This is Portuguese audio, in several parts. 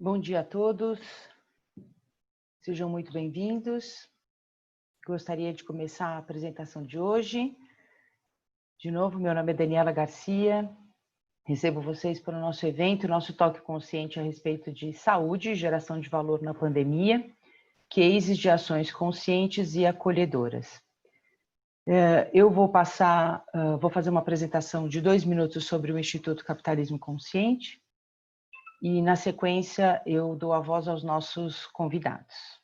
Bom dia a todos, sejam muito bem-vindos. Gostaria de começar a apresentação de hoje. De novo, meu nome é Daniela Garcia, recebo vocês para o nosso evento, nosso toque consciente a respeito de saúde e geração de valor na pandemia, cases de ações conscientes e acolhedoras. Eu vou fazer uma apresentação de 2 minutos sobre o Instituto Capitalismo Consciente, e, na sequência, eu dou a voz aos nossos convidados.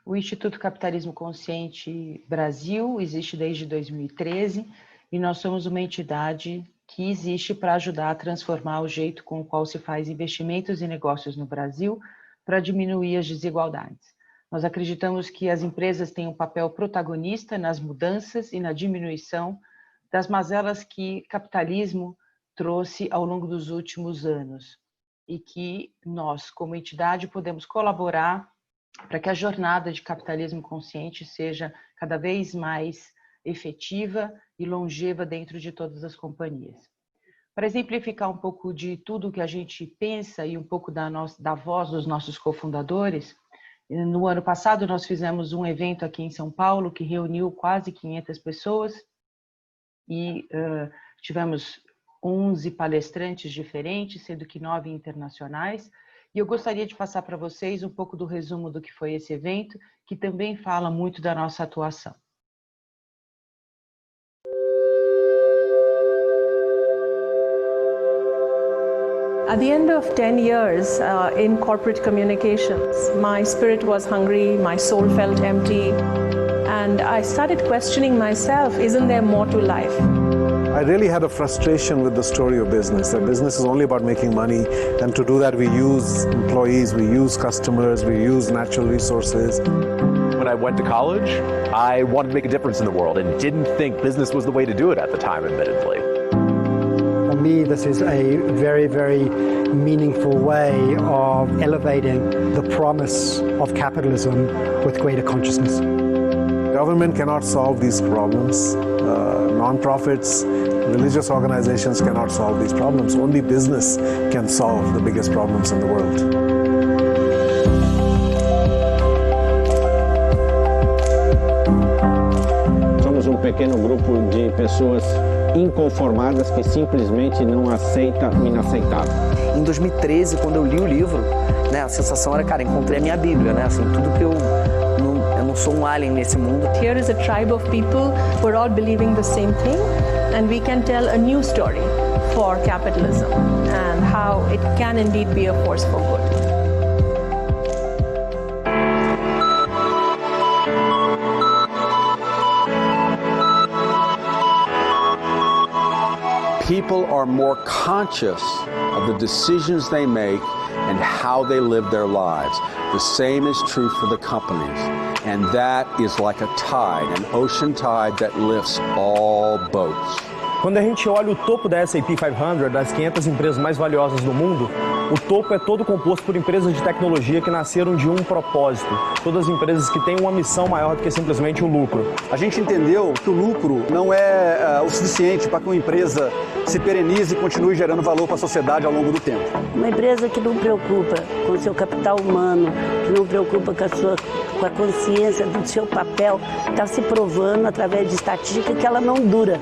O Instituto Capitalismo Consciente Brasil existe desde 2013 e nós somos uma entidade que existe para ajudar a transformar o jeito com o qual se faz investimentos e negócios no Brasil para diminuir as desigualdades. Nós acreditamos que as empresas têm um papel protagonista nas mudanças e na diminuição das mazelas que o capitalismo trouxe ao longo dos últimos anos e que nós, como entidade, podemos colaborar para que a jornada de capitalismo consciente seja cada vez mais efetiva e longeva dentro de todas as companhias. Para exemplificar um pouco de tudo que a gente pensa e um pouco da voz dos nossos cofundadores, no ano passado nós fizemos um evento aqui em São Paulo que reuniu quase 500 pessoas e tivemos 11 palestrantes diferentes, sendo que 9 internacionais. E eu gostaria de passar para vocês um pouco do resumo do que foi esse evento, que também fala muito da nossa atuação. At the end of 10 years in corporate communications, my spirit was hungry, my soul felt empty, and I started questioning myself, isn't there more to life? I really had a frustration with the story of business, that business is only about making money, and to do that we use employees, we use customers, we use natural resources. When I went to college, I wanted to make a difference in the world and didn't think business was the way to do it at the time, admittedly. For me, this is a very, very meaningful way of elevating the promise of capitalism with greater consciousness. Government cannot solve these problems. Non-profits, religious organizations cannot solve these problems. Only business can solve the biggest problems in the world. Somos pequeno grupo de pessoas inconformadas que simplesmente não aceita o inaceitável. Em 2013, quando eu li o livro, né, a sensação era, cara, encontrei a minha Bíblia, né? Assim, tudo que eu não sou um alien nesse mundo. Here is a tribe of people who are all believing the same thing, and we can tell a new story for capitalism and how it can indeed be a force for good. People are more conscious of the decisions they make and how they live their lives. The same is true for the companies. And that is like a tide, an ocean tide that lifts all boats. Quando a gente olha o topo da S&P 500, das 500 empresas mais valiosas do mundo, o topo é todo composto por empresas de tecnologia que nasceram de um propósito. Todas as empresas que têm uma missão maior do que simplesmente o lucro. A gente entendeu que o lucro não é o suficiente para que uma empresa se perenize e continue gerando valor para a sociedade ao longo do tempo. Uma empresa que não preocupa com o seu capital humano, que não preocupa com a consciência do seu papel, está se provando através de estatística que ela não dura.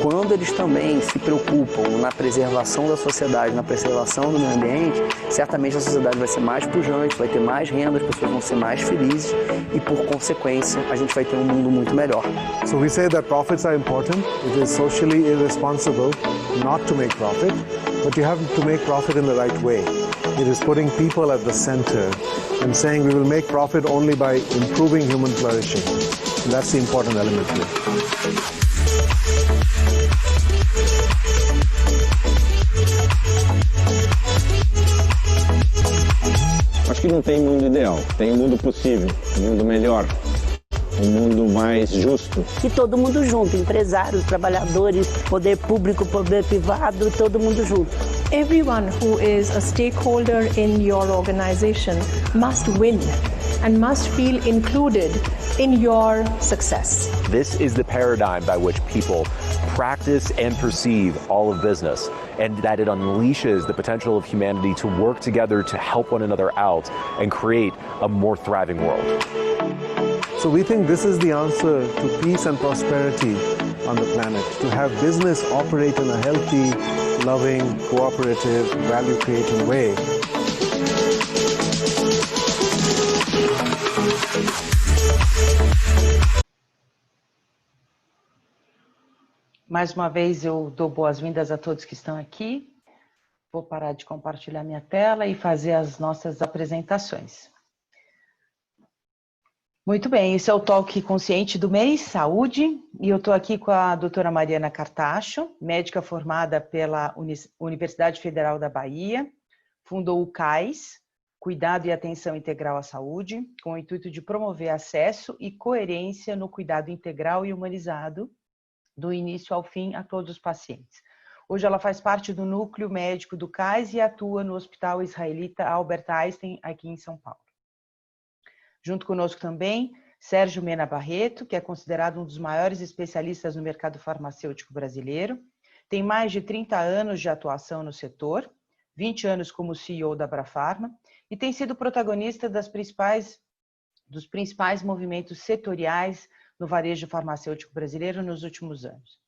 quando eles também se preocupam na preservação da sociedade, na preservação do meio ambiente, certamente a sociedade vai ser mais pujante, vai ter mais renda, as pessoas vão ser mais felizes e, por consequência, a gente vai ter um mundo muito melhor. So we say that profits are important. It is socially irresponsible not to make profit, but you have to make profit in the right way. It is putting people at the center and saying we will make profit only by improving human flourishing. And that's the important element here. Acho que não tem mundo ideal, tem um mundo possível, um mundo melhor, um mundo mais justo. E todo mundo junto, empresários, trabalhadores, poder público, poder privado, todo mundo junto. Everyone who is a stakeholder in your organization must win and must feel included in your success. This is the paradigm by which people practice and perceive all of business, and that it unleashes the potential of humanity to work together to help one another out and create a more thriving world. So we think this is the answer to peace and prosperity on the planet, to have business operate in a healthy, loving, cooperative, value-creating way. Mais uma vez eu dou boas-vindas a todos que estão aqui. Vou parar de compartilhar minha tela e fazer as nossas apresentações. Muito bem, esse é o Talk Consciente do mês, Saúde, e eu estou aqui com a doutora Mariana Cartacho, médica formada pela Universidade Federal da Bahia, fundou o CAIS, Cuidado e Atenção Integral à Saúde, com o intuito de promover acesso e coerência no cuidado integral e humanizado, do início ao fim, a todos os pacientes. Hoje ela faz parte do núcleo médico do CAIS e atua no Hospital Israelita Albert Einstein, aqui em São Paulo. Junto conosco também, Sérgio Mena Barreto, que é considerado um dos maiores especialistas no mercado farmacêutico brasileiro, tem mais de 30 anos de atuação no setor, 20 anos como CEO da Abrafarma, e tem sido protagonista dos principais movimentos setoriais no varejo farmacêutico brasileiro nos últimos anos.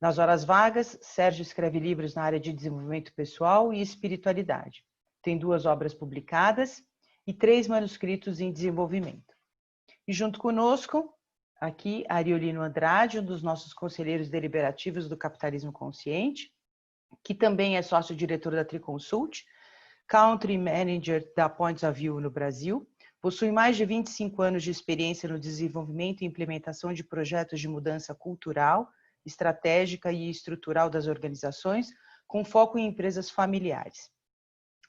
Nas horas vagas, Sérgio escreve livros na área de desenvolvimento pessoal e espiritualidade. Tem 2 obras publicadas e 3 manuscritos em desenvolvimento. E junto conosco, aqui, Ariolino Andrade, um dos nossos conselheiros deliberativos do Capitalismo Consciente, que também é sócio-diretor da Triconsult, Country Manager da Points of View no Brasil, possui mais de 25 anos de experiência no desenvolvimento e implementação de projetos de mudança cultural, estratégica e estrutural das organizações, com foco em empresas familiares.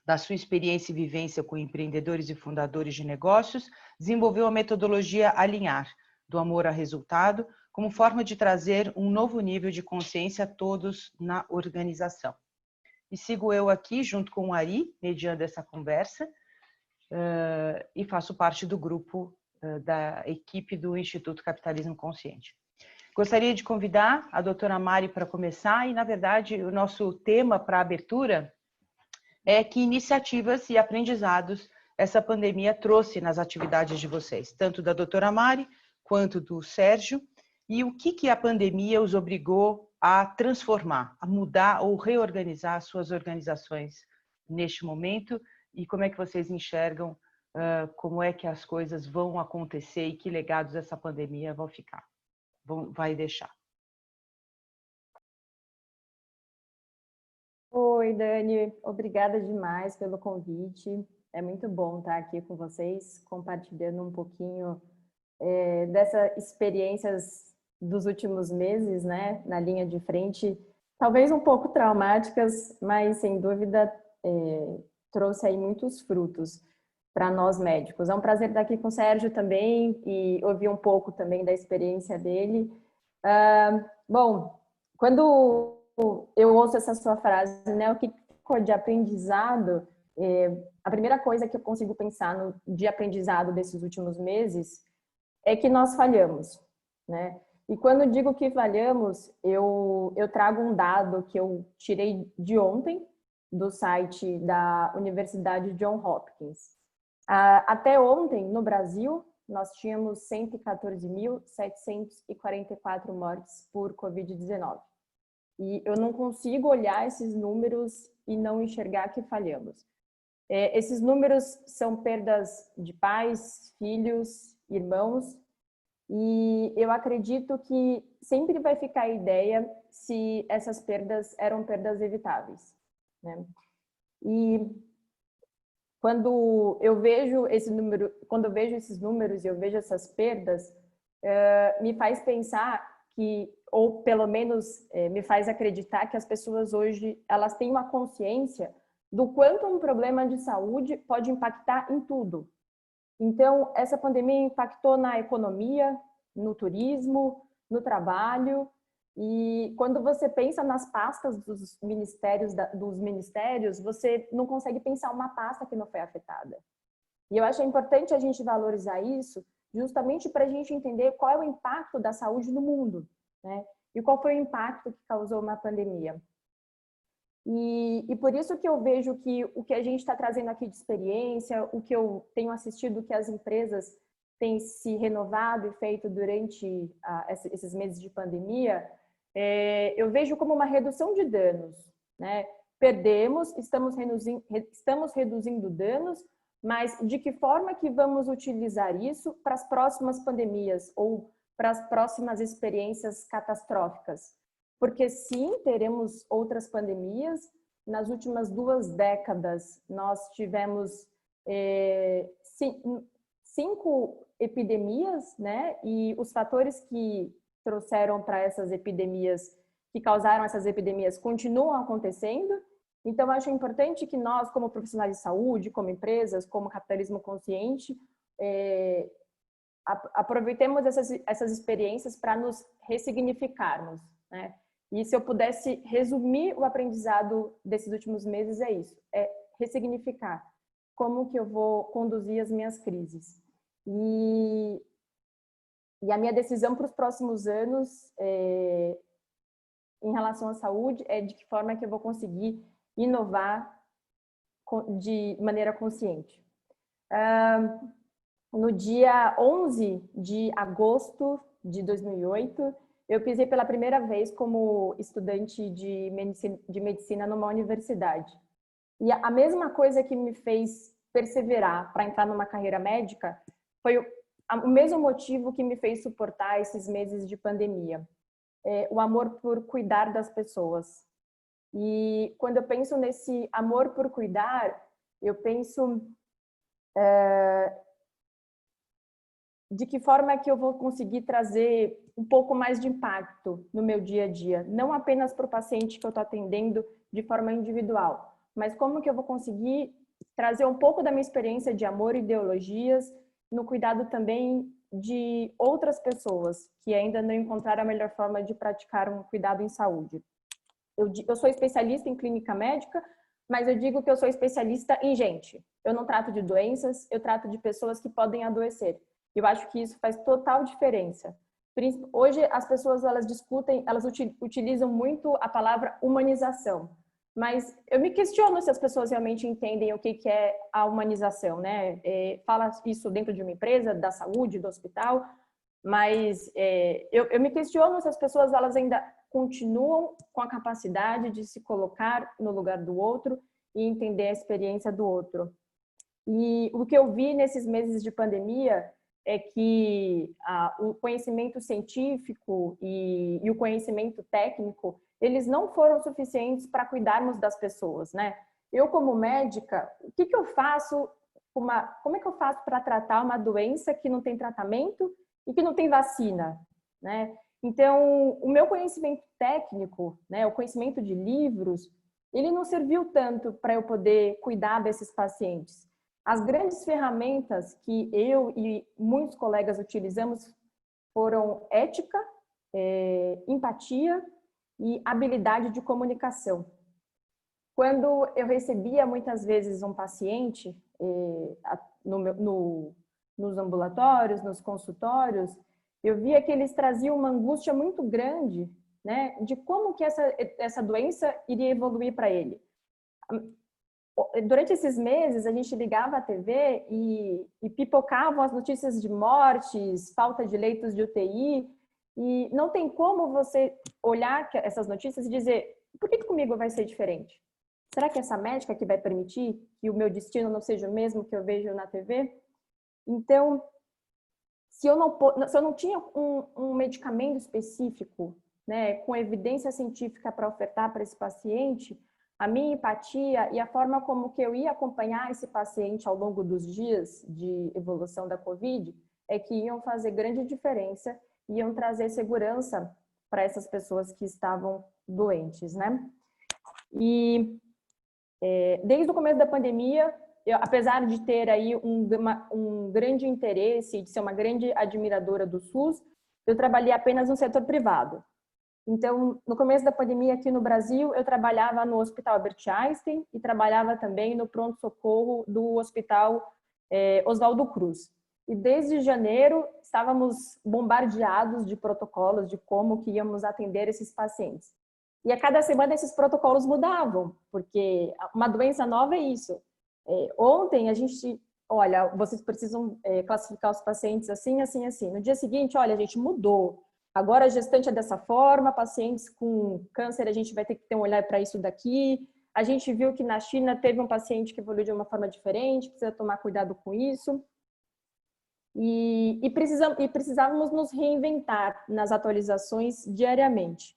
Da sua experiência e vivência com empreendedores e fundadores de negócios, desenvolveu a metodologia Alinhar, do amor a resultado, como forma de trazer um novo nível de consciência a todos na organização. E sigo eu aqui, junto com o Ari, mediando essa conversa, e faço parte do grupo da equipe do Instituto Capitalismo Consciente. Gostaria de convidar a doutora Mari para começar, e, na verdade, o nosso tema para a abertura é que iniciativas e aprendizados essa pandemia trouxe nas atividades de vocês, tanto da doutora Mari quanto do Sérgio, e o que a pandemia os obrigou a transformar, a mudar ou reorganizar suas organizações neste momento, e como é que vocês enxergam como é que as coisas vão acontecer e que legados essa pandemia vai deixar. Oi, Dani, obrigada demais pelo convite. É muito bom estar aqui com vocês, compartilhando um pouquinho dessas experiências dos últimos meses, né, na linha de frente, talvez um pouco traumáticas, mas sem dúvida trouxe aí muitos frutos para nós médicos. É um prazer estar aqui com o Sérgio também e ouvir um pouco também da experiência dele. Bom, quando eu ouço essa sua frase, né, o que ficou de aprendizado, a primeira coisa que eu consigo pensar de aprendizado desses últimos meses é que nós falhamos, né? E quando digo que falhamos, eu trago um dado que eu tirei de ontem do site da Universidade Johns Hopkins. Até ontem, no Brasil, nós tínhamos 114.744 mortes por Covid-19. E eu não consigo olhar esses números e não enxergar que falhamos. Esses números são perdas de pais, filhos, irmãos, e eu acredito que sempre vai ficar a ideia se essas perdas eram perdas evitáveis, né? E quando eu vejo esses números e eu vejo essas perdas, me faz pensar que, ou pelo menos me faz acreditar que as pessoas hoje, elas têm uma consciência do quanto um problema de saúde pode impactar em tudo. Então, essa pandemia impactou na economia, no turismo, no trabalho, e quando você pensa nas pastas dos ministérios, você não consegue pensar uma pasta que não foi afetada. E eu acho importante a gente valorizar isso, justamente para a gente entender qual é o impacto da saúde no mundo, né? E qual foi o impacto que causou uma pandemia. E por isso que eu vejo que o que a gente está trazendo aqui de experiência, o que eu tenho assistido que as empresas têm se renovado e feito durante esses meses de pandemia, eu vejo como uma redução de danos, né? Perdemos, estamos reduzindo danos, mas de que forma que vamos utilizar isso para as próximas pandemias ou para as próximas experiências catastróficas? Porque sim, teremos outras pandemias. Nas últimas 2 décadas, nós tivemos 5 epidemias, né? E os fatores que trouxeram para essas epidemias, que causaram essas epidemias, continuam acontecendo. Então, eu acho importante que nós, como profissionais de saúde, como empresas, como capitalismo consciente, aproveitemos essas experiências para nos ressignificarmos, né? E se eu pudesse resumir o aprendizado desses últimos meses, é isso, é ressignificar como que eu vou conduzir as minhas crises. E a minha decisão para os próximos anos, em relação à saúde, é de que forma que eu vou conseguir inovar de maneira consciente. No dia 11 de agosto de 2008, eu pisei pela primeira vez como estudante de medicina numa universidade. E a mesma coisa que me fez perseverar para entrar numa carreira médica foi o mesmo motivo que me fez suportar esses meses de pandemia. O amor por cuidar das pessoas. E quando eu penso nesse amor por cuidar, eu penso de que forma é que eu vou conseguir trazer um pouco mais de impacto no meu dia a dia, não apenas para o paciente que eu estou atendendo de forma individual, mas como que eu vou conseguir trazer um pouco da minha experiência de amor e ideologias no cuidado também de outras pessoas que ainda não encontraram a melhor forma de praticar um cuidado em saúde. Eu sou especialista em clínica médica, mas eu digo que eu sou especialista em gente. Eu não trato de doenças, eu trato de pessoas que podem adoecer. Eu acho que isso faz total diferença. Hoje as pessoas elas discutem, elas utilizam muito a palavra humanização, mas eu me questiono se as pessoas realmente entendem o que é a humanização, né? Fala isso dentro de uma empresa, da saúde, do hospital, mas eu me questiono se as pessoas elas ainda continuam com a capacidade de se colocar no lugar do outro e entender a experiência do outro. E o que eu vi nesses meses de pandemia é que o conhecimento científico e o conhecimento técnico, eles não foram suficientes para cuidarmos das pessoas, né? Eu, como médica, o que eu faço, como é que eu faço para tratar uma doença que não tem tratamento e que não tem vacina, né? Então, o meu conhecimento técnico, né, o conhecimento de livros, ele não serviu tanto para eu poder cuidar desses pacientes. As grandes ferramentas que eu e muitos colegas utilizamos foram ética, empatia e habilidade de comunicação. Quando eu recebia muitas vezes um paciente nos ambulatórios, nos consultórios, eu via que eles traziam uma angústia muito grande, né, de como que essa doença iria evoluir para ele. Durante esses meses, a gente ligava a TV e pipocavam as notícias de mortes, falta de leitos de UTI, E não tem como você olhar essas notícias e dizer, por que comigo vai ser diferente? Será que essa médica que vai permitir que o meu destino não seja o mesmo que eu vejo na TV? Então, se eu não tinha um medicamento específico, né, com evidência científica para ofertar para esse paciente, a minha empatia e a forma como que eu ia acompanhar esse paciente ao longo dos dias de evolução da COVID é que iam fazer grande diferença, iam trazer segurança para essas pessoas que estavam doentes, né? E desde o começo da pandemia, apesar de ter aí um grande interesse, de ser uma grande admiradora do SUS, eu trabalhei apenas no setor privado. Então, no começo da pandemia aqui no Brasil, eu trabalhava no Hospital Albert Einstein e trabalhava também no pronto-socorro do Hospital Oswaldo Cruz. E desde janeiro, estávamos bombardeados de protocolos de como que íamos atender esses pacientes. E a cada semana esses protocolos mudavam, porque uma doença nova é isso. Ontem a gente, olha, vocês precisam classificar os pacientes assim, assim, assim. No dia seguinte, olha, a gente mudou. Agora a gestante é dessa forma, pacientes com câncer a gente vai ter que ter um olhar para isso daqui. A gente viu que na China teve um paciente que evoluiu de uma forma diferente, precisa tomar cuidado com isso. E precisávamos nos reinventar nas atualizações diariamente.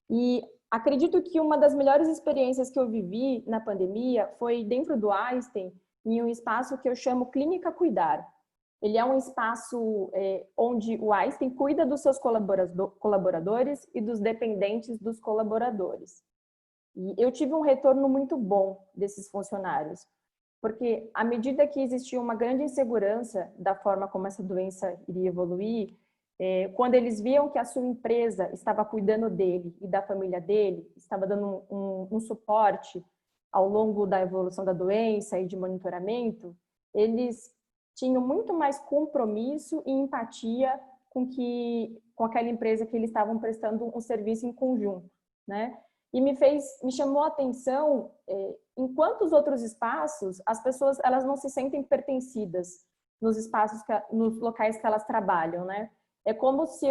E acredito que uma das melhores experiências que eu vivi na pandemia foi dentro do Einstein, em um espaço que eu chamo Clínica Cuidar. Ele é um espaço onde o Einstein cuida dos seus colaboradores e dos dependentes dos colaboradores. E eu tive um retorno muito bom desses funcionários, porque à medida que existia uma grande insegurança da forma como essa doença iria evoluir, quando eles viam que a sua empresa estava cuidando dele e da família dele, estava dando um suporte ao longo da evolução da doença e de monitoramento, eles tinham muito mais compromisso e empatia com aquela empresa que eles estavam prestando um serviço em conjunto, né? E me chamou a atenção, em quantos outros espaços as pessoas elas não se sentem pertencidas nos espaços, nos locais que elas trabalham, né? É como se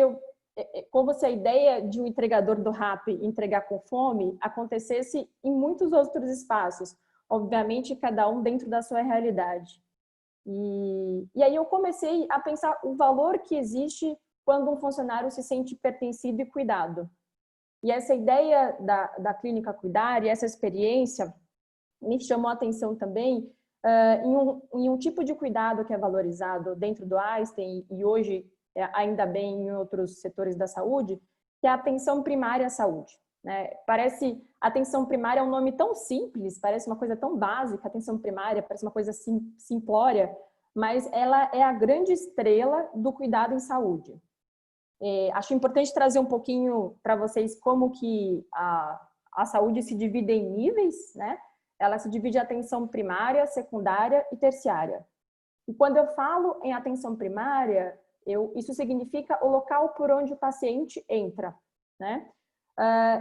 a ideia de um entregador do Rappi entregar com fome acontecesse em muitos outros espaços, obviamente cada um dentro da sua realidade. E aí eu comecei a pensar o valor que existe quando um funcionário se sente pertencido e cuidado. E essa ideia da Clínica Cuidar e essa experiência me chamou a atenção também em um tipo de cuidado que é valorizado dentro do Einstein e hoje ainda bem em outros setores da saúde, que é a atenção primária à saúde, né? Parece, atenção primária é um nome tão simples, parece uma coisa tão básica, atenção primária parece uma coisa simplória, mas ela é a grande estrela do cuidado em saúde. Acho importante trazer um pouquinho para vocês como que a saúde se divide em níveis, né? Ela se divide em atenção primária, secundária e terciária. E quando eu falo em atenção primária, isso significa o local por onde o paciente entra, né?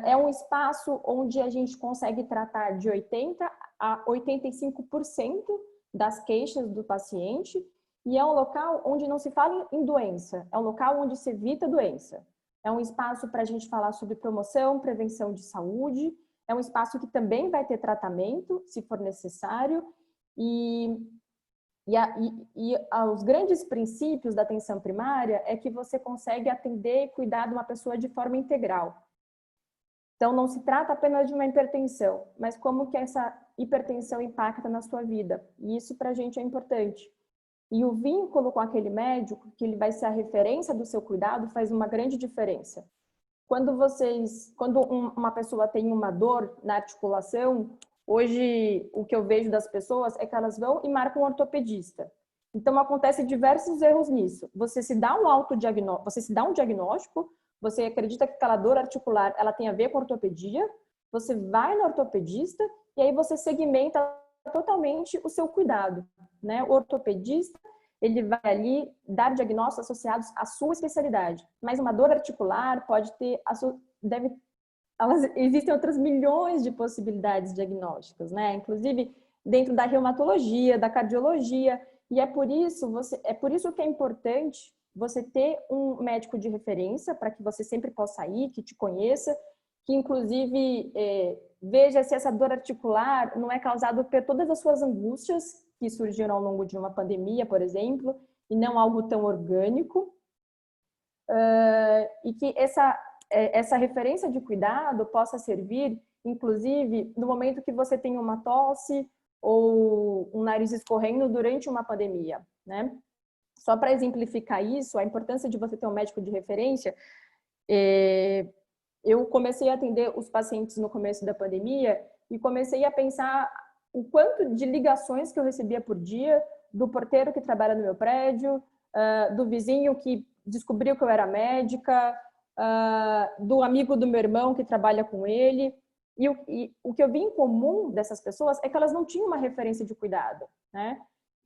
É um espaço onde a gente consegue tratar de 80% a 85% das queixas do paciente e é um local onde não se fala em doença, é um local onde se evita doença. É um espaço para a gente falar sobre promoção, prevenção de saúde, é um espaço que também vai ter tratamento, se for necessário, e os grandes princípios da atenção primária é que você consegue atender e cuidar de uma pessoa de forma integral. Então, não se trata apenas de uma hipertensão, mas como que essa hipertensão impacta na sua vida. E isso para a gente é importante. E o vínculo com aquele médico, que ele vai ser a referência do seu cuidado, faz uma grande diferença. Quando uma pessoa tem uma dor na articulação, hoje o que eu vejo das pessoas é que elas vão e marcam um ortopedista. Então, acontece diversos erros nisso. Você se dá um diagnóstico, você acredita que aquela dor articular ela tem a ver com ortopedia, você vai no ortopedista e aí você segmenta totalmente o seu cuidado, né? O ortopedista, ele vai ali dar diagnósticos associados à sua especialidade, mas uma dor articular pode ter, existem outras milhões de possibilidades diagnósticas, né? Inclusive dentro da reumatologia, da cardiologia, e é por isso que é importante você ter um médico de referência para que você sempre possa ir, que te conheça, que inclusive veja se essa dor articular não é causada por todas as suas angústias que surgiram ao longo de uma pandemia, por exemplo, e não algo tão orgânico. E que essa referência de cuidado possa servir, inclusive, no momento que você tem uma tosse ou um nariz escorrendo durante uma pandemia, né? Só para exemplificar isso, a importância de você ter um médico de referência, eu comecei a atender os pacientes no começo da pandemia e comecei a pensar o quanto de ligações que eu recebia por dia, do porteiro que trabalha no meu prédio, do vizinho que descobriu que eu era médica, do amigo do meu irmão que trabalha com ele. E o que eu vi em comum dessas pessoas é que elas não tinham uma referência de cuidado, né?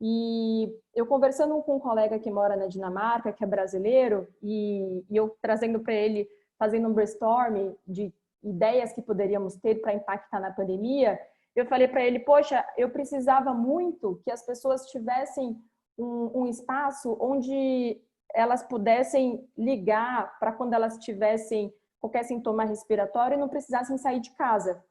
E eu conversando com um colega que mora na Dinamarca, que é brasileiro, e eu trazendo para ele, fazendo um brainstorm de ideias que poderíamos ter para impactar na pandemia, eu falei para ele, poxa, eu precisava muito que as pessoas tivessem um espaço onde elas pudessem ligar para quando elas tivessem qualquer sintoma respiratório e não precisassem sair de casa.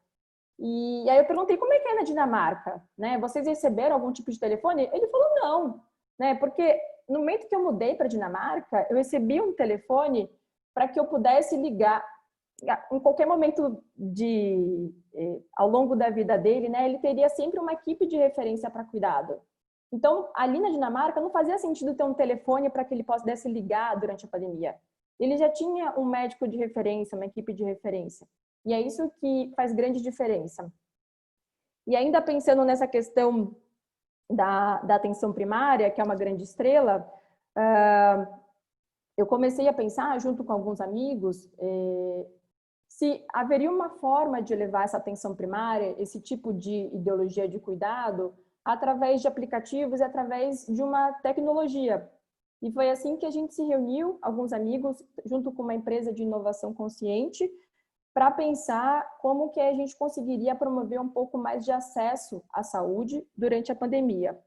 E aí eu perguntei, como é que é na Dinamarca? Né? Vocês receberam algum tipo de telefone? Ele falou, não. Né? Porque no momento que eu mudei para a Dinamarca, eu recebi um telefone para que eu pudesse ligar em qualquer momento ao longo da vida dele, né? Ele teria sempre uma equipe de referência para cuidado. Então, ali na Dinamarca, não fazia sentido ter um telefone para que ele pudesse ligar durante a pandemia. Ele já tinha um médico de referência, uma equipe de referência. E é isso que faz grande diferença. E ainda pensando nessa questão da atenção primária, que é uma grande estrela, eu comecei a pensar, junto com alguns amigos, se haveria uma forma de levar essa atenção primária, esse tipo de ideologia de cuidado, através de aplicativos e através de uma tecnologia. E foi assim que a gente se reuniu, alguns amigos, junto com uma empresa de inovação consciente, para pensar como que a gente conseguiria promover um pouco mais de acesso à saúde durante a pandemia.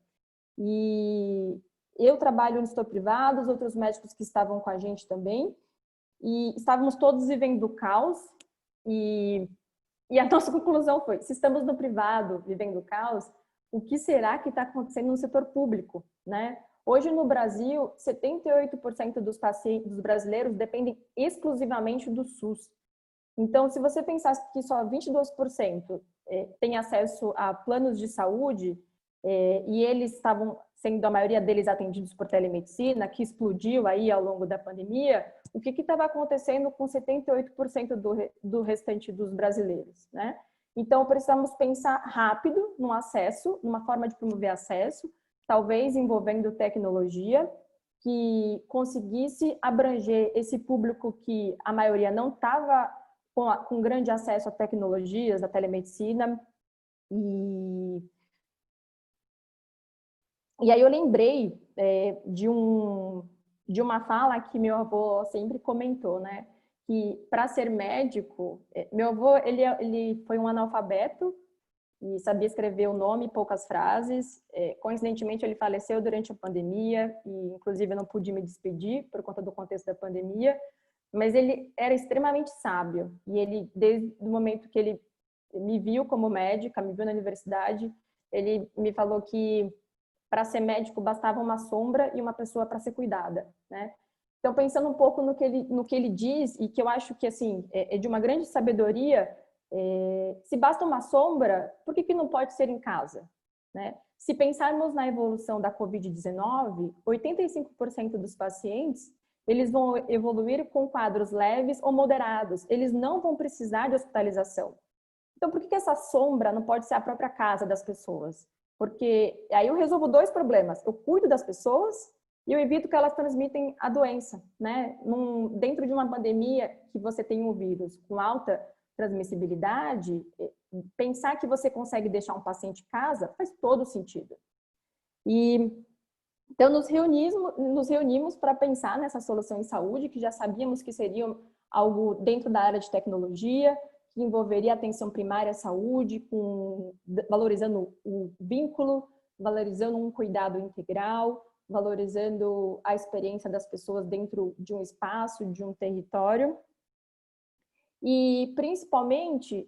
E eu trabalho no setor privado, os outros médicos que estavam com a gente também, e estávamos todos vivendo o caos, e a nossa conclusão foi, se estamos no privado vivendo o caos, o que será que está acontecendo no setor público, né? Hoje no Brasil, 78% dos pacientes, dos brasileiros dependem exclusivamente do SUS. Então, se você pensasse que só 22% tem acesso a planos de saúde, e eles estavam sendo a maioria deles atendidos por telemedicina, que explodiu aí ao longo da pandemia, o que estava acontecendo com 78% do restante dos brasileiros, né? Então, precisamos pensar rápido no acesso, numa forma de promover acesso, talvez envolvendo tecnologia, que conseguisse abranger esse público que a maioria não estava com grande acesso a tecnologias, a telemedicina. E aí eu lembrei de uma fala que meu avô sempre comentou, né? Que para ser médico, meu avô ele foi um analfabeto e sabia escrever o nome e poucas frases. Coincidentemente, ele faleceu durante a pandemia e, inclusive, eu não pude me despedir por conta do contexto da pandemia, mas ele era extremamente sábio e ele, desde o momento que ele me viu como médica, me viu na universidade, ele me falou que para ser médico bastava uma sombra e uma pessoa para ser cuidada, né? Então, pensando um pouco no que ele diz, e que eu acho que assim é de uma grande sabedoria, se basta uma sombra, por que não pode ser em casa? Né? Se pensarmos na evolução da Covid-19, 85% dos pacientes eles vão evoluir com quadros leves ou moderados, eles não vão precisar de hospitalização. Então, por que essa sombra não pode ser a própria casa das pessoas? Porque aí eu resolvo dois problemas, eu cuido das pessoas e eu evito que elas transmitem a doença, né? Dentro de uma pandemia que você tem um vírus com alta transmissibilidade, pensar que você consegue deixar um paciente em casa faz todo sentido. Então, nos reunimos para pensar nessa solução em saúde, que já sabíamos que seria algo dentro da área de tecnologia, que envolveria a atenção primária à saúde, valorizando o vínculo, valorizando um cuidado integral, valorizando a experiência das pessoas dentro de um espaço, de um território. E, principalmente,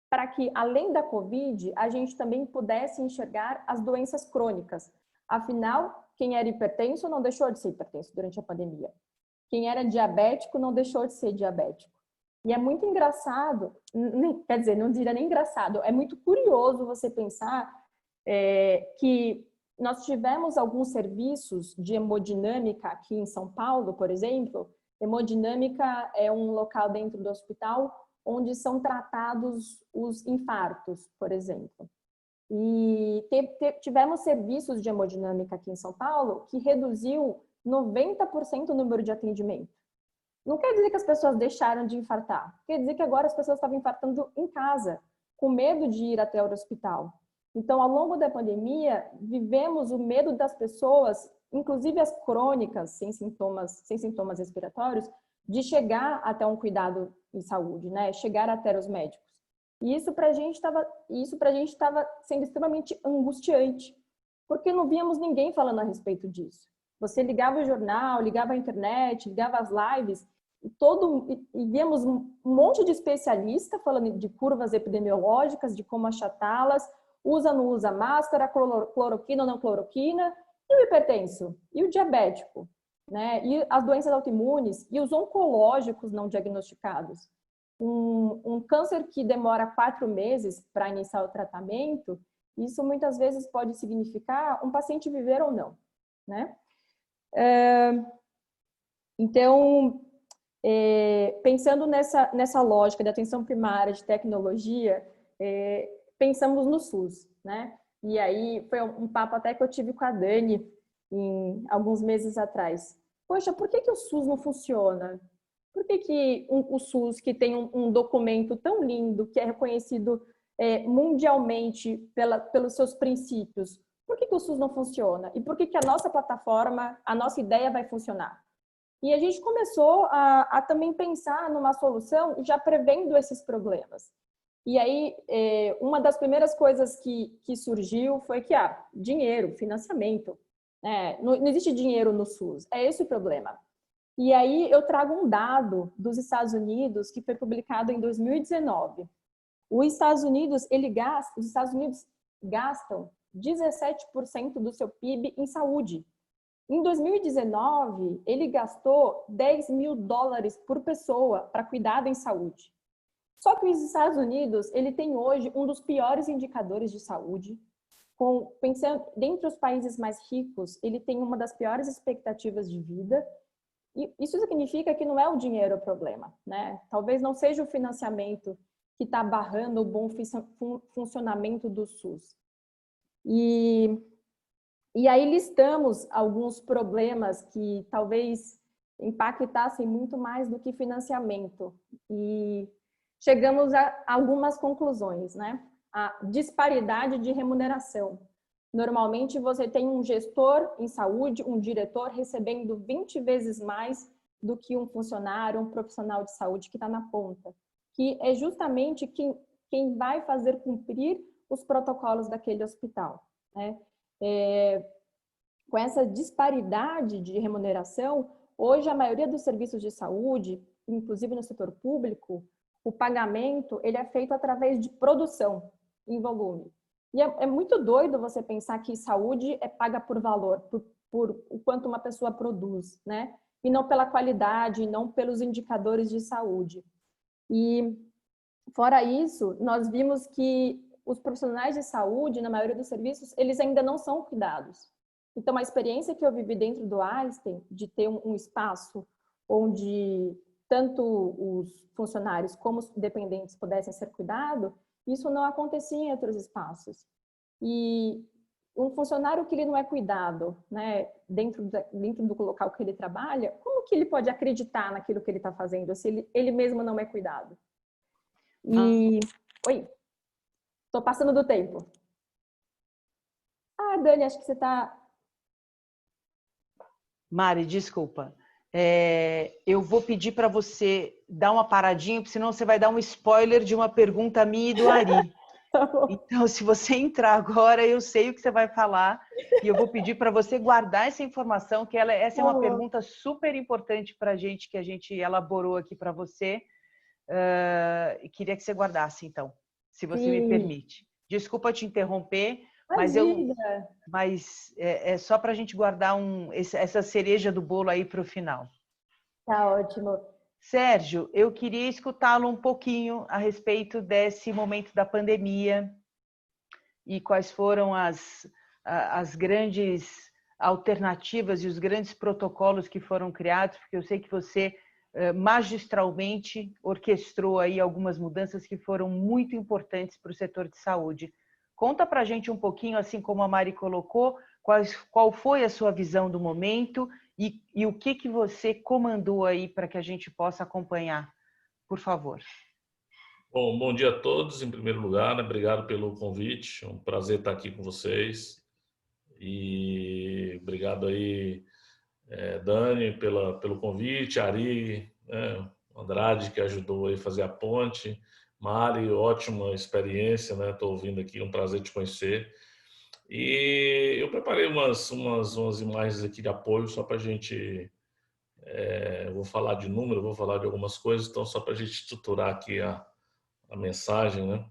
para que, além da Covid, a gente também pudesse enxergar as doenças crônicas. Afinal, quem era hipertenso não deixou de ser hipertenso durante a pandemia. Quem era diabético não deixou de ser diabético. E é muito engraçado, quer dizer, não diria nem engraçado, é muito curioso você pensar que nós tivemos alguns serviços de hemodinâmica aqui em São Paulo, por exemplo. Hemodinâmica é um local dentro do hospital onde são tratados os infartos, por exemplo. E tivemos serviços de hemodinâmica aqui em São Paulo que reduziu 90% o número de atendimento. Não quer dizer que as pessoas deixaram de infartar, quer dizer que agora as pessoas estavam infartando em casa, com medo de ir até o hospital. Então, ao longo da pandemia, vivemos o medo das pessoas, inclusive as crônicas, sem sintomas respiratórios, de chegar até um cuidado em saúde, né? Chegar até os médicos. E isso para a gente estava sendo extremamente angustiante, porque não víamos ninguém falando a respeito disso. Você ligava o jornal, ligava a internet, ligava as lives, e víamos um monte de especialista falando de curvas epidemiológicas, de como achatá-las, usa, não usa máscara, cloroquina ou não cloroquina, e o hipertenso, e o diabético, né? E as doenças autoimunes, e os oncológicos não diagnosticados. Um câncer que demora 4 meses para iniciar o tratamento, isso muitas vezes pode significar um paciente viver ou não, né? Então, pensando nessa lógica de atenção primária, de tecnologia, pensamos no SUS, né? E aí foi um papo até que eu tive com a Dani alguns meses atrás. Poxa, por que o SUS não funciona? Por que o SUS, que tem um documento tão lindo, que é reconhecido mundialmente pelos seus princípios, por que o SUS não funciona? E por que a nossa plataforma, a nossa ideia vai funcionar? E a gente começou a também pensar numa solução já prevendo esses problemas. E aí, uma das primeiras coisas que surgiu foi que, dinheiro, financiamento, não existe dinheiro no SUS, é esse o problema. E aí eu trago um dado dos Estados Unidos que foi publicado em 2019. Os Estados Unidos gastam 17% do seu PIB em saúde. Em 2019, ele gastou $10 mil por pessoa para cuidado em saúde. Só que os Estados Unidos, ele tem hoje um dos piores indicadores de saúde. Pensando dentre os países mais ricos, ele tem uma das piores expectativas de vida. E isso significa que não é o dinheiro o problema, né? Talvez não seja o financiamento que está barrando o bom funcionamento do SUS. E aí listamos alguns problemas que talvez impactassem muito mais do que financiamento. E chegamos a algumas conclusões, né? A disparidade de remuneração. Normalmente você tem um gestor em saúde, um diretor recebendo 20 vezes mais do que um funcionário, um profissional de saúde que está na ponta, que é justamente quem vai fazer cumprir os protocolos daquele hospital, né? Com essa disparidade de remuneração, hoje a maioria dos serviços de saúde, inclusive no setor público, o pagamento ele é feito através de produção em volume. E é muito doido você pensar que saúde é paga por valor, por o quanto uma pessoa produz, né? E não pela qualidade, não pelos indicadores de saúde. E, fora isso, nós vimos que os profissionais de saúde, na maioria dos serviços, eles ainda não são cuidados. Então, a experiência que eu vivi dentro do Einstein, de ter um espaço onde tanto os funcionários como os dependentes pudessem ser cuidados, isso não acontecia em outros espaços. E um funcionário que ele não é cuidado, né, dentro do local que ele trabalha, como que ele pode acreditar naquilo que ele está fazendo, se ele mesmo não é cuidado? Oi, estou passando do tempo. Dani, acho que você está... Mari, desculpa. Eu vou pedir para você dar uma paradinha, porque senão você vai dar um spoiler de uma pergunta minha e do Ari. Tá bom. Então, se você entrar agora, eu sei o que você vai falar e eu vou pedir para você guardar essa informação, que essa é uma pergunta super importante para a gente, que a gente elaborou aqui para você. E queria que você guardasse, então, se você me permite. Desculpa te interromper, mas é só para a gente guardar essa cereja do bolo aí para o final. Tá ótimo. Sérgio, eu queria escutá-lo um pouquinho a respeito desse momento da pandemia e quais foram as grandes alternativas e os grandes protocolos que foram criados, porque eu sei que você magistralmente orquestrou aí algumas mudanças que foram muito importantes para o setor de saúde. Conta para a gente um pouquinho, assim como a Mari colocou, qual foi a sua visão do momento e o que você comandou aí para que a gente possa acompanhar, por favor. Bom dia a todos, em primeiro lugar, né? Obrigado pelo convite, é um prazer estar aqui com vocês. E obrigado aí, Dani, pelo convite, Ari, né? Andrade, que ajudou aí a fazer a ponte, Mari, ótima experiência, né? Estou ouvindo aqui, um prazer te conhecer. E eu preparei umas imagens aqui de apoio só para a gente, vou falar de número, vou falar de algumas coisas, então só para a gente estruturar aqui a mensagem, né?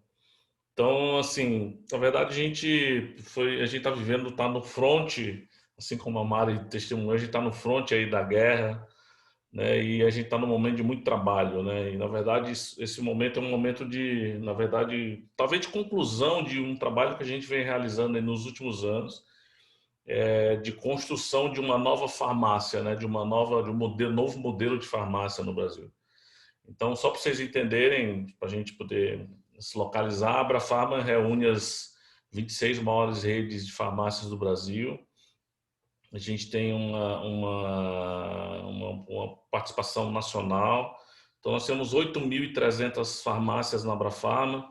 Então, assim, na verdade a gente está vivendo, está no fronte, assim como a Mari testemunhou, a gente está no fronte aí da guerra, né? E a gente está num momento de muito trabalho, né? E na verdade esse momento é um momento de, na verdade, talvez de conclusão de um trabalho que a gente vem realizando aí nos últimos anos, de construção de uma nova farmácia, né? De um novo modelo de farmácia no Brasil. Então, só para vocês entenderem, para a gente poder se localizar, a Abrafarma reúne as 26 maiores redes de farmácias do Brasil. A gente tem uma participação nacional. Então, nós temos 8.300 farmácias na Abrafarma,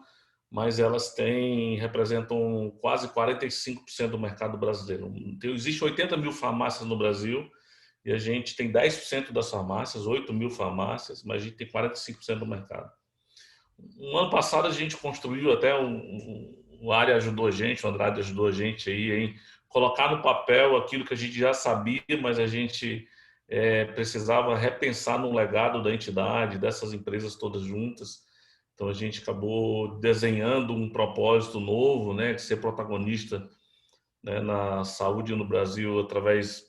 mas elas representam quase 45% do mercado brasileiro. Então, existe 80 mil farmácias no Brasil e a gente tem 10% das farmácias, 8.000 farmácias, mas a gente tem 45% do mercado. No ano passado, a gente construiu até o Ari ajudou a gente, o Andrade ajudou a gente aí em colocar no papel aquilo que a gente já sabia, mas a gente precisava repensar no legado da entidade, dessas empresas todas juntas. Então, a gente acabou desenhando um propósito novo, né, de ser protagonista, né, na saúde no Brasil através,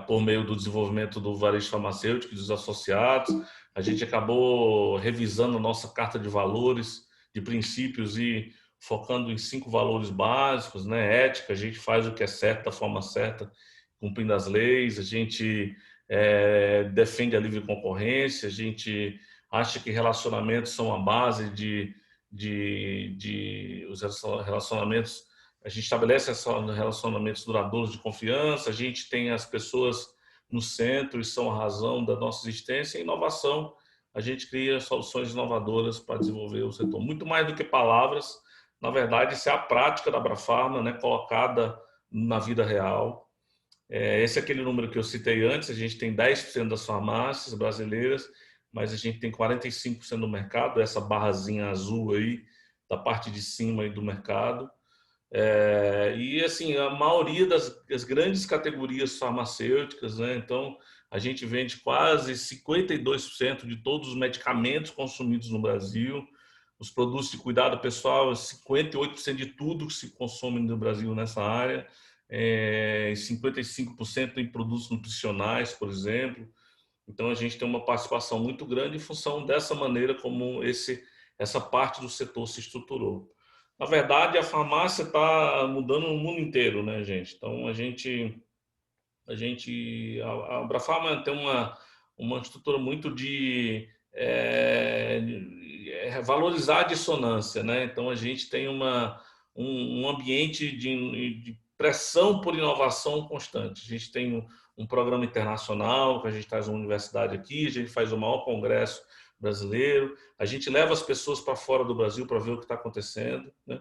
por meio do desenvolvimento do varejo farmacêutico e dos associados. A gente acabou revisando a nossa carta de valores, de princípios e focando em 5 valores básicos, né? Ética, a gente faz o que é certo da forma certa, cumprindo as leis, a gente defende a livre concorrência, a gente acha que relacionamentos são a base os relacionamentos, a gente estabelece relacionamentos duradouros de confiança, a gente tem as pessoas no centro e são a razão da nossa existência. E inovação, a gente cria soluções inovadoras para desenvolver o setor. Muito mais do que palavras, na verdade, isso é a prática da Abrafarma, né, colocada na vida real. Esse é aquele número que eu citei antes, a gente tem 10% das farmácias brasileiras, mas a gente tem 45% do mercado, essa barrazinha azul aí, da parte de cima aí do mercado. E assim, a maioria das grandes categorias farmacêuticas, né? Então, a gente vende quase 52% de todos os medicamentos consumidos no Brasil. Os produtos de cuidado pessoal, 58% de tudo que se consome no Brasil nessa área. 55% em produtos nutricionais, por exemplo. Então, a gente tem uma participação muito grande em função dessa maneira como essa parte do setor se estruturou. Na verdade, a farmácia está mudando no mundo inteiro, né, gente? Então, a Abrafarma tem uma estrutura muito de valorizar a dissonância, né? Então, a gente tem um ambiente de pressão por inovação constante. A gente tem um programa internacional, que a gente traz uma universidade aqui, a gente faz o maior congresso brasileiro, a gente leva as pessoas para fora do Brasil para ver o que está acontecendo, né?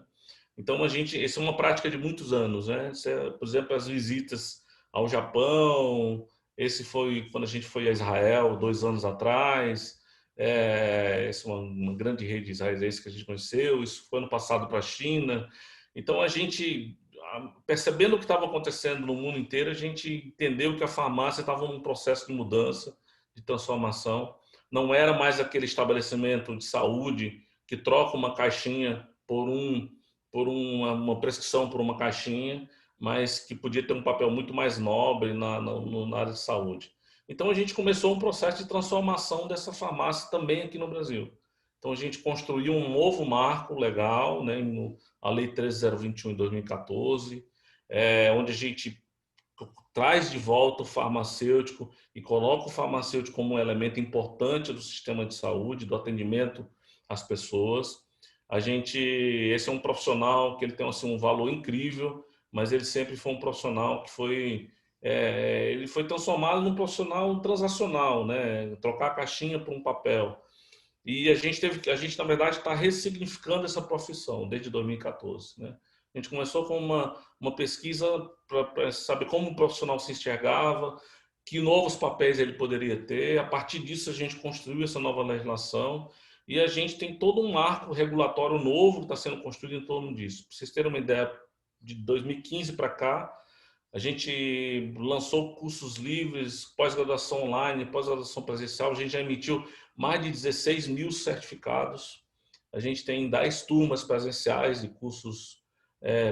Então, essa é uma prática de muitos anos, né? Por exemplo, as visitas ao Japão, esse foi quando a gente foi a Israel 2 anos atrás, essa é uma grande rede israelense que a gente conheceu, isso foi ano passado para a China. Então, a gente, percebendo o que estava acontecendo no mundo inteiro, a gente entendeu que a farmácia estava num processo de mudança, de transformação. Não era mais aquele estabelecimento de saúde que troca uma caixinha por uma prescrição por uma caixinha, mas que podia ter um papel muito mais nobre na área de saúde. Então, a gente começou um processo de transformação dessa farmácia também aqui no Brasil. Então, a gente construiu um novo marco legal, né, a Lei 13021 de 2014, onde a gente traz de volta o farmacêutico e coloca o farmacêutico como um elemento importante do sistema de saúde, do atendimento às pessoas. Esse é um profissional que ele tem assim, um valor incrível, mas ele sempre foi um profissional que ele foi transformado num profissional transacional, né? Trocar a caixinha por um papel. E a gente, na verdade, está ressignificando essa profissão desde 2014, né? A gente começou com uma pesquisa para saber como o profissional se enxergava, que novos papéis ele poderia ter. A partir disso, a gente construiu essa nova legislação e a gente tem todo um marco regulatório novo que está sendo construído em torno disso. Para vocês terem uma ideia, de 2015 para cá, a gente lançou cursos livres, pós-graduação online, pós-graduação presencial. A gente já emitiu mais de 16 mil certificados. A gente tem 10 turmas presenciais de cursos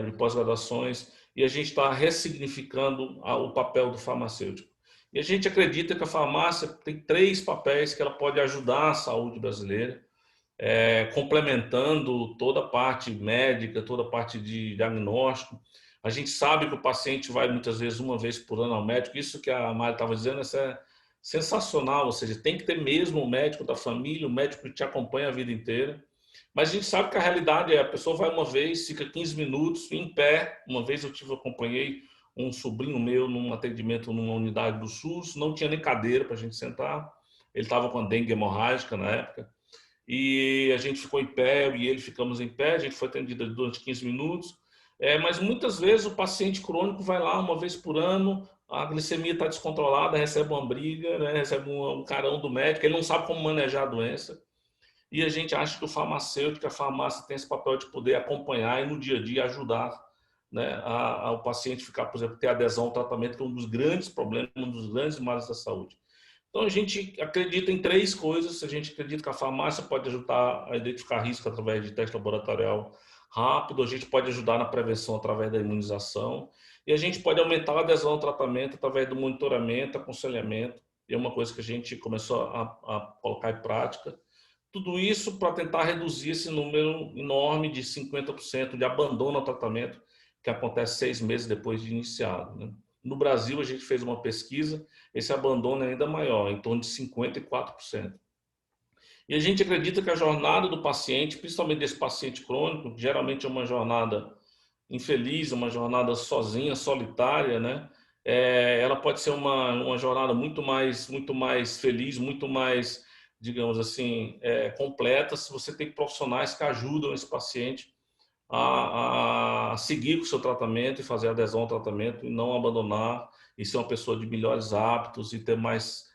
de pós-graduações, e a gente está ressignificando o papel do farmacêutico. E a gente acredita que a farmácia tem 3 papéis que ela pode ajudar a saúde brasileira, complementando toda a parte médica, toda a parte de diagnóstico. A gente sabe que o paciente vai muitas vezes uma vez por ano ao médico, isso que a Mari estava dizendo, isso é sensacional, ou seja, tem que ter mesmo o médico da família, o médico que te acompanha a vida inteira. Mas a gente sabe que a realidade a pessoa vai uma vez, fica 15 minutos em pé. Uma vez eu acompanhei um sobrinho meu num atendimento numa unidade do SUS, não tinha nem cadeira para a gente sentar, ele estava com a dengue hemorrágica na época, e a gente ficou em pé, eu e ele ficamos em pé, a gente foi atendido durante 15 minutos, mas muitas vezes o paciente crônico vai lá uma vez por ano, a glicemia está descontrolada, recebe uma briga, né, recebe um carão do médico, ele não sabe como manejar a doença. E a gente acha que o farmacêutico, a farmácia tem esse papel de poder acompanhar e no dia a dia ajudar, né, o paciente ficar, por exemplo, ter adesão ao tratamento, que é um dos grandes problemas, um dos grandes males da saúde. Então a gente acredita em 3 coisas. A gente acredita que a farmácia pode ajudar a identificar risco através de teste laboratorial rápido, a gente pode ajudar na prevenção através da imunização e a gente pode aumentar a adesão ao tratamento através do monitoramento, aconselhamento. E é uma coisa que a gente começou a colocar em prática. Tudo isso para tentar reduzir esse número enorme de 50% de abandono ao tratamento que acontece 6 meses depois de iniciado, né? No Brasil, a gente fez uma pesquisa, esse abandono é ainda maior, em torno de 54%. E a gente acredita que a jornada do paciente, principalmente desse paciente crônico, geralmente é uma jornada infeliz, uma jornada sozinha, solitária, né? Ela pode ser uma jornada muito mais feliz, muito mais, digamos assim, completa, se você tem profissionais que ajudam esse paciente a seguir com o seu tratamento e fazer adesão ao tratamento e não abandonar e ser uma pessoa de melhores hábitos e ter mais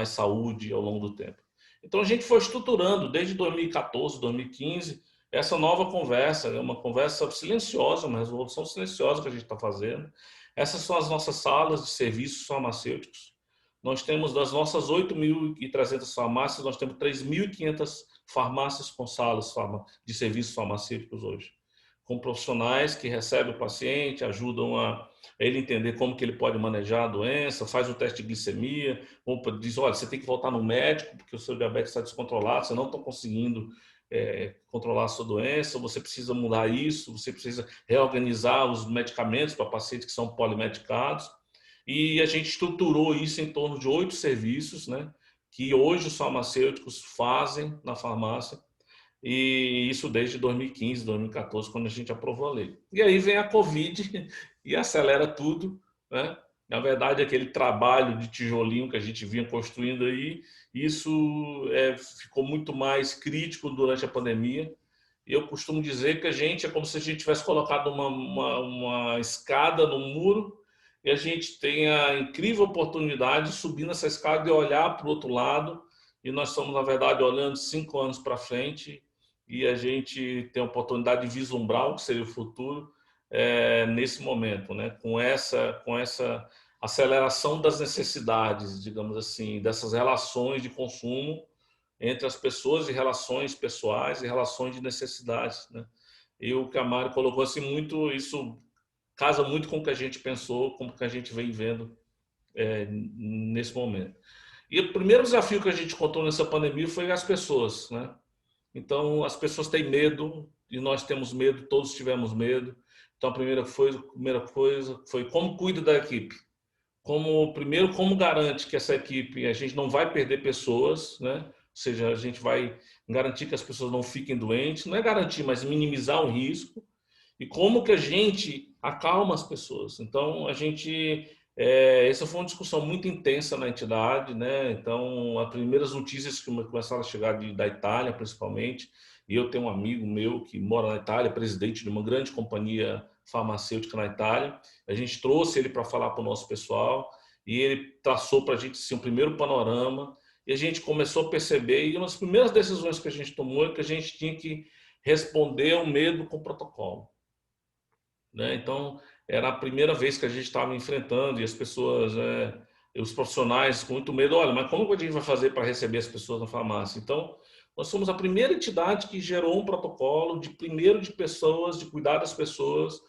saúde ao longo do tempo. Então a gente foi estruturando desde 2014, 2015, essa nova conversa, uma conversa silenciosa, uma resolução silenciosa que a gente está fazendo. Essas são as nossas salas de serviços farmacêuticos. Nós temos, das nossas 8.300 farmácias, nós temos 3.500 farmácias com salas de serviços farmacêuticos hoje, com profissionais que recebem o paciente, ajudam a ele entender como que ele pode manejar a doença, faz o teste de glicemia, diz, olha, você tem que voltar no médico porque o seu diabetes está descontrolado, você não está conseguindo controlar a sua doença, você precisa mudar isso, você precisa reorganizar os medicamentos para pacientes que são polimedicados. E a gente estruturou isso em torno de 8 serviços, né, que hoje os farmacêuticos fazem na farmácia, e isso desde 2015, 2014, quando a gente aprovou a lei. E aí vem a Covid e acelera tudo, né? Na verdade, aquele trabalho de tijolinho que a gente vinha construindo aí, isso ficou muito mais crítico durante a pandemia. E eu costumo dizer que a gente é como se a gente tivesse colocado uma escada no muro e a gente tem a incrível oportunidade de subir nessa escada e olhar para o outro lado e nós estamos, na verdade, olhando 5 anos para frente e a gente tem a oportunidade de vislumbrar o que seria o futuro nesse momento, né? Com essa aceleração das necessidades, digamos assim, dessas relações de consumo entre as pessoas e relações pessoais e relações de necessidades, né? E o que a Mari colocou assim, muito, isso casa muito com o que a gente pensou, com o que a gente vem vendo nesse momento. E o primeiro desafio que a gente encontrou nessa pandemia foi as pessoas, né? Então, as pessoas têm medo e nós temos medo, todos tivemos medo. Então, a primeira coisa foi como cuida da equipe. Primeiro, como garante que essa equipe, a gente não vai perder pessoas, né? Ou seja, a gente vai garantir que as pessoas não fiquem doentes, não é garantir, mas minimizar o risco. E como que a gente acalma as pessoas. Então, essa foi uma discussão muito intensa na entidade, né? Então, as primeiras notícias que começaram a chegar da Itália, principalmente, e eu tenho um amigo meu que mora na Itália, presidente de uma grande companhia farmacêutica na Itália, a gente trouxe ele para falar para o nosso pessoal e ele traçou para a gente assim, um primeiro panorama e a gente começou a perceber, e uma das primeiras decisões que a gente tomou é que a gente tinha que responder ao medo com protocolo, né? Então, era a primeira vez que a gente estava enfrentando e as pessoas, os profissionais com muito medo, olha, mas como a gente vai fazer para receber as pessoas na farmácia? Então, nós somos a primeira entidade que gerou um protocolo de pessoas, de cuidar das pessoas,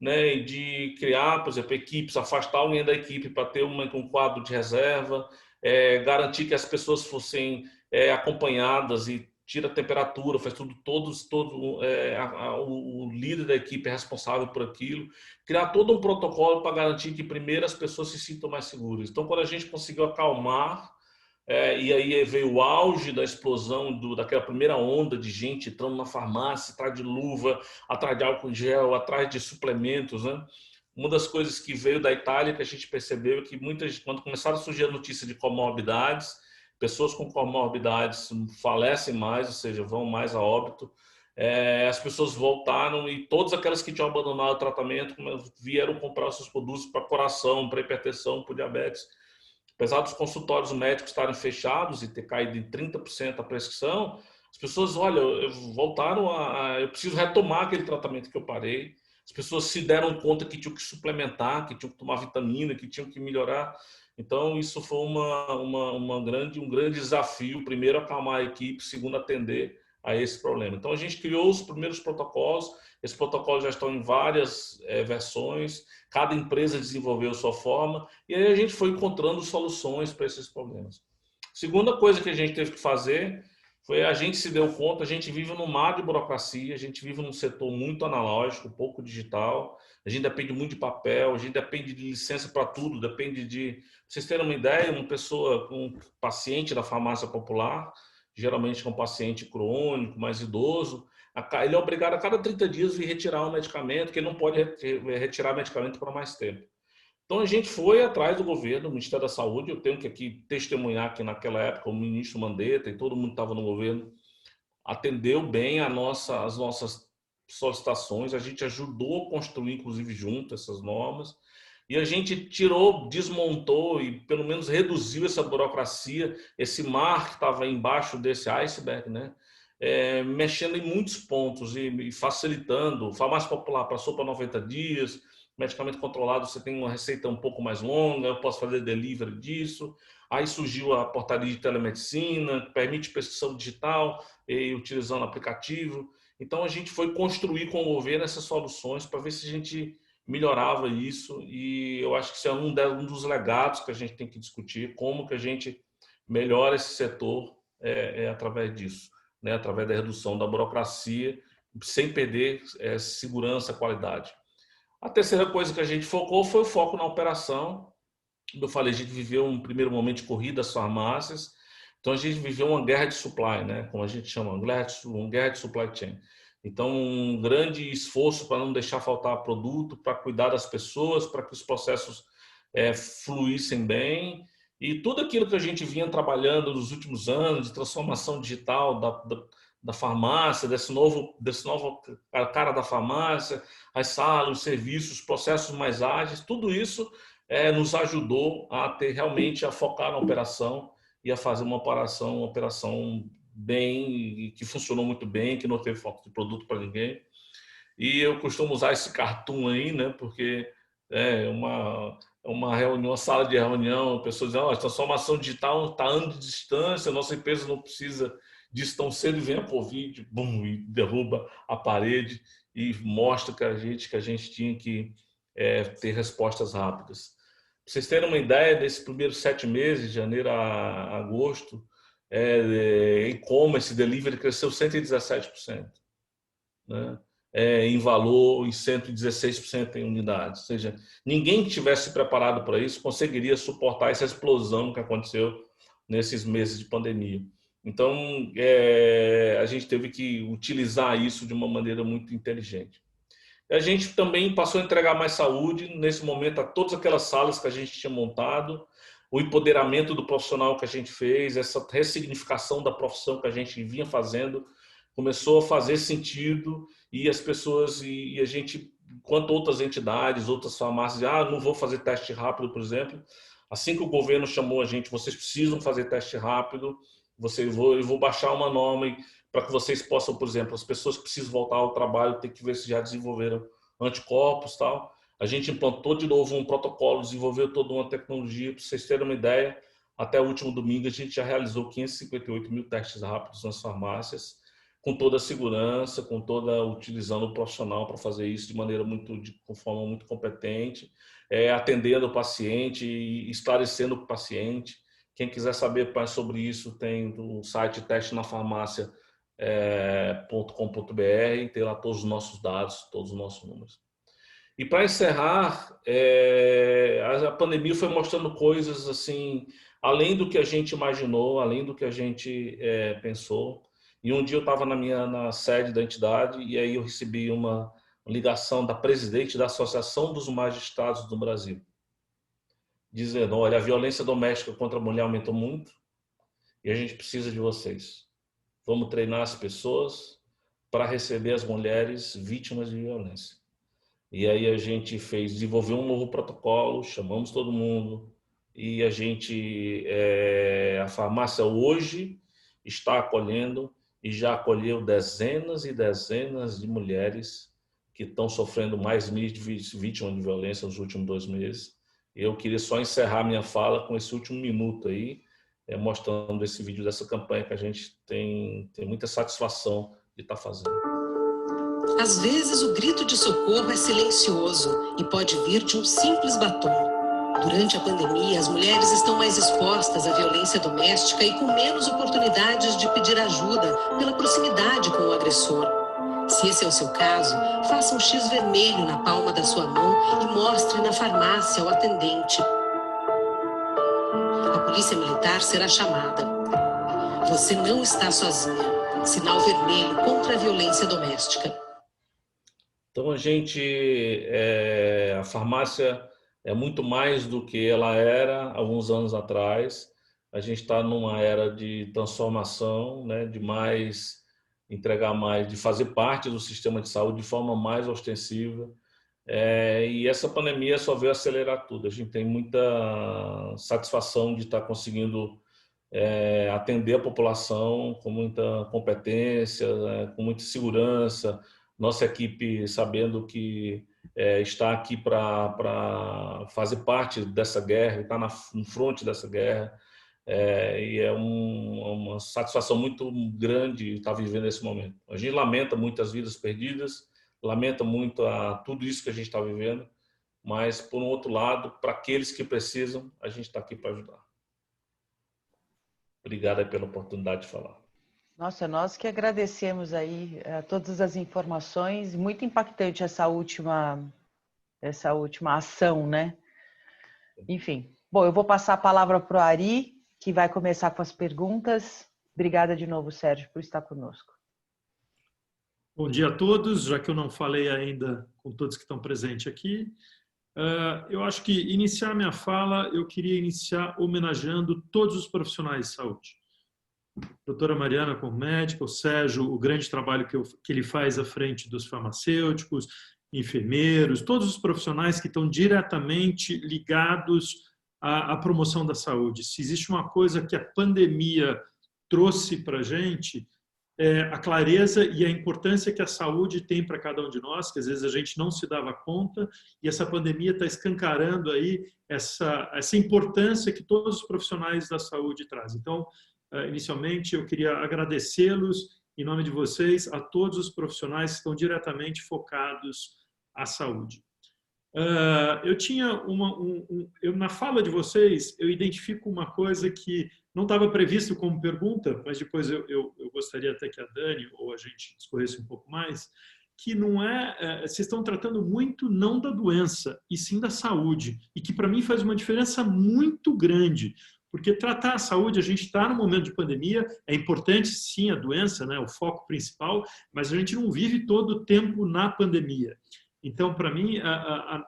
né, e de criar, por exemplo, equipes, afastar alguém da equipe para ter um quadro de reserva, garantir que as pessoas fossem acompanhadas e tira a temperatura, faz tudo, o líder da equipe é responsável por aquilo, criar todo um protocolo para garantir que primeiro as pessoas se sintam mais seguras. Então, quando a gente conseguiu acalmar, e aí veio o auge da explosão daquela primeira onda de gente entrando na farmácia, atrás de luva, atrás de álcool em gel, atrás de suplementos, né? Uma das coisas que veio da Itália que a gente percebeu é que quando começaram a surgir a notícia de comorbidades, pessoas com comorbidades falecem mais, ou seja, vão mais a óbito. As pessoas voltaram e todas aquelas que tinham abandonado o tratamento vieram comprar os seus produtos para coração, para hipertensão, para diabetes. Apesar dos consultórios médicos estarem fechados e ter caído em 30% a prescrição, as pessoas, olha, voltaram eu preciso retomar aquele tratamento que eu parei. As pessoas se deram conta que tinham que suplementar, que tinham que tomar vitamina, que tinham que melhorar. Então, isso foi um grande desafio. Primeiro, acalmar a equipe. Segundo, atender a esse problema. Então, a gente criou os primeiros protocolos. Esses protocolos já estão em várias versões. Cada empresa desenvolveu a sua forma. E aí a gente foi encontrando soluções para esses problemas. Segunda coisa que a gente teve que fazer foi a gente se deu conta, a gente vive num mar de burocracia, a gente vive num setor muito analógico, pouco digital, a gente depende muito de papel, a gente depende de licença para tudo, depende de... Pra vocês terem uma ideia, um paciente da farmácia popular, geralmente é um paciente crônico, mais idoso, ele é obrigado a cada 30 dias vir retirar um medicamento, porque ele não pode retirar medicamento por mais tempo. Então, a gente foi atrás do governo, do Ministério da Saúde, eu tenho que aqui testemunhar que naquela época o ministro Mandetta e todo mundo que estava no governo atendeu bem as nossas solicitações, a gente ajudou a construir, inclusive, junto essas normas, e a gente desmontou e pelo menos reduziu essa burocracia, esse mar que estava embaixo desse iceberg, né? Mexendo em muitos pontos e facilitando. Farmácia popular passou para 90 dias, medicamento controlado, você tem uma receita um pouco mais longa, eu posso fazer delivery disso. Aí surgiu a portaria de telemedicina, que permite prescrição digital e utilizando aplicativo. Então, a gente foi construir com o governo essas soluções para ver se a gente melhorava isso. E eu acho que isso é um dos legados que a gente tem que discutir, como que a gente melhora esse setor através disso, né? Através da redução da burocracia, sem perder segurança, qualidade. A terceira coisa que a gente focou foi o foco na operação. Como eu falei, a gente viveu um primeiro momento de corrida às farmácias, então a gente viveu uma guerra de supply, né? Como a gente chama, uma guerra de supply chain. Então, um grande esforço para não deixar faltar produto, para cuidar das pessoas, para que os processos fluíssem bem. E tudo aquilo que a gente vinha trabalhando nos últimos anos, de transformação digital da farmácia, desse novo cara da farmácia, as salas, os serviços, os processos mais ágeis, tudo isso nos ajudou a ter realmente a focar na operação e a fazer uma operação bem, que funcionou muito bem, que não teve falta de produto para ninguém. E eu costumo usar esse cartoon aí, né? Porque é uma reunião, uma sala de reunião, pessoas dizem, a transformação digital está a anos de distância, nossa empresa não precisa disso tão cedo, e vem a Covid, bum, e derruba a parede e mostra que a gente tinha que ter respostas rápidas. Para vocês terem uma ideia, desses primeiros 7 meses, de janeiro a agosto, e-commerce, delivery cresceu 117%, né? Em valor, em 116% em unidades. Ou seja, ninguém que tivesse preparado para isso conseguiria suportar essa explosão que aconteceu nesses meses de pandemia. Então, a gente teve que utilizar isso de uma maneira muito inteligente. A gente também passou a entregar mais saúde, nesse momento, a todas aquelas salas que a gente tinha montado, o empoderamento do profissional que a gente fez, essa ressignificação da profissão que a gente vinha fazendo, começou a fazer sentido, e as pessoas, e a gente, enquanto outras entidades, outras farmácias, não vou fazer teste rápido, por exemplo. Assim que o governo chamou a gente, vocês precisam fazer teste rápido, eu vou baixar uma norma para que vocês possam, por exemplo, as pessoas que precisam voltar ao trabalho, tem que ver se já desenvolveram anticorpos e tal. A gente implantou de novo um protocolo, desenvolveu toda uma tecnologia, para vocês terem uma ideia, até o último domingo a gente já realizou 558 mil testes rápidos nas farmácias, com toda a segurança, utilizando o profissional para fazer isso com forma muito competente, atendendo o paciente e esclarecendo o paciente. Quem quiser saber mais sobre isso, tem o site testenafarmacia.com.br, tem lá todos os nossos dados, todos os nossos números. E para encerrar, a pandemia foi mostrando coisas assim, além do que a gente imaginou, além do que a gente pensou. E um dia eu estava na sede da entidade e aí eu recebi uma ligação da presidente da Associação dos Magistrados do Brasil, dizendo, olha, a violência doméstica contra a mulher aumentou muito e a gente precisa de vocês. Vamos treinar as pessoas para receber as mulheres vítimas de violência. E aí a gente desenvolveu um novo protocolo, chamamos todo mundo e a farmácia hoje está acolhendo e já acolheu dezenas e dezenas de mulheres que estão sofrendo mais vítimas de violência nos últimos 2 meses. Eu queria só encerrar minha fala com esse último minuto aí, mostrando esse vídeo dessa campanha que a gente tem muita satisfação de estar fazendo. Às vezes o grito de socorro é silencioso e pode vir de um simples batom. Durante a pandemia, as mulheres estão mais expostas à violência doméstica e com menos oportunidades de pedir ajuda pela proximidade com o agressor. Se esse é o seu caso, faça um X vermelho na palma da sua mão e mostre na farmácia ao atendente. A polícia militar será chamada. Você não está sozinha. Sinal vermelho contra a violência doméstica. Então a farmácia é muito mais do que ela era há alguns anos atrás. A gente está numa era de transformação, né, de entregar mais, de fazer parte do sistema de saúde de forma mais ostensiva. E essa pandemia só veio acelerar tudo. A gente tem muita satisfação de estar conseguindo atender a população com muita competência, com muita segurança. Nossa equipe sabendo que está aqui para fazer parte dessa guerra, está no fronte dessa guerra. E é uma satisfação muito grande estar vivendo esse momento. A gente lamenta muitas vidas perdidas, lamenta muito tudo isso que a gente está vivendo, mas, por um outro lado, para aqueles que precisam, a gente está aqui para ajudar. Obrigado aí pela oportunidade de falar. Nossa, nós que agradecemos aí todas as informações, muito impactante essa última ação, né? Enfim, bom, eu vou passar a palavra para o Ari, que vai começar com as perguntas. Obrigada de novo, Sérgio, por estar conosco. Bom dia a todos, já que eu não falei ainda com todos que estão presentes aqui. Eu acho que iniciar minha fala, eu queria iniciar homenageando todos os profissionais de saúde. A doutora Mariana como médica, o Sérgio, o grande trabalho que ele faz à frente dos farmacêuticos, enfermeiros, todos os profissionais que estão diretamente ligados a promoção da saúde. Se existe uma coisa que a pandemia trouxe para a gente, é a clareza e a importância que a saúde tem para cada um de nós, que às vezes a gente não se dava conta, e essa pandemia está escancarando aí essa importância que todos os profissionais da saúde trazem. Então, inicialmente, eu queria agradecê-los, em nome de vocês, a todos os profissionais que estão diretamente focados à saúde. Eu tinha na fala de vocês, eu identifico uma coisa que não estava previsto como pergunta, mas depois eu gostaria até que a Dani ou a gente discorresse um pouco mais, que não vocês estão tratando muito não da doença, e sim da saúde, e que para mim faz uma diferença muito grande, porque tratar a saúde, a gente está no momento de pandemia, é importante sim a doença, né, o foco principal, mas a gente não vive todo o tempo na pandemia. Então, para mim,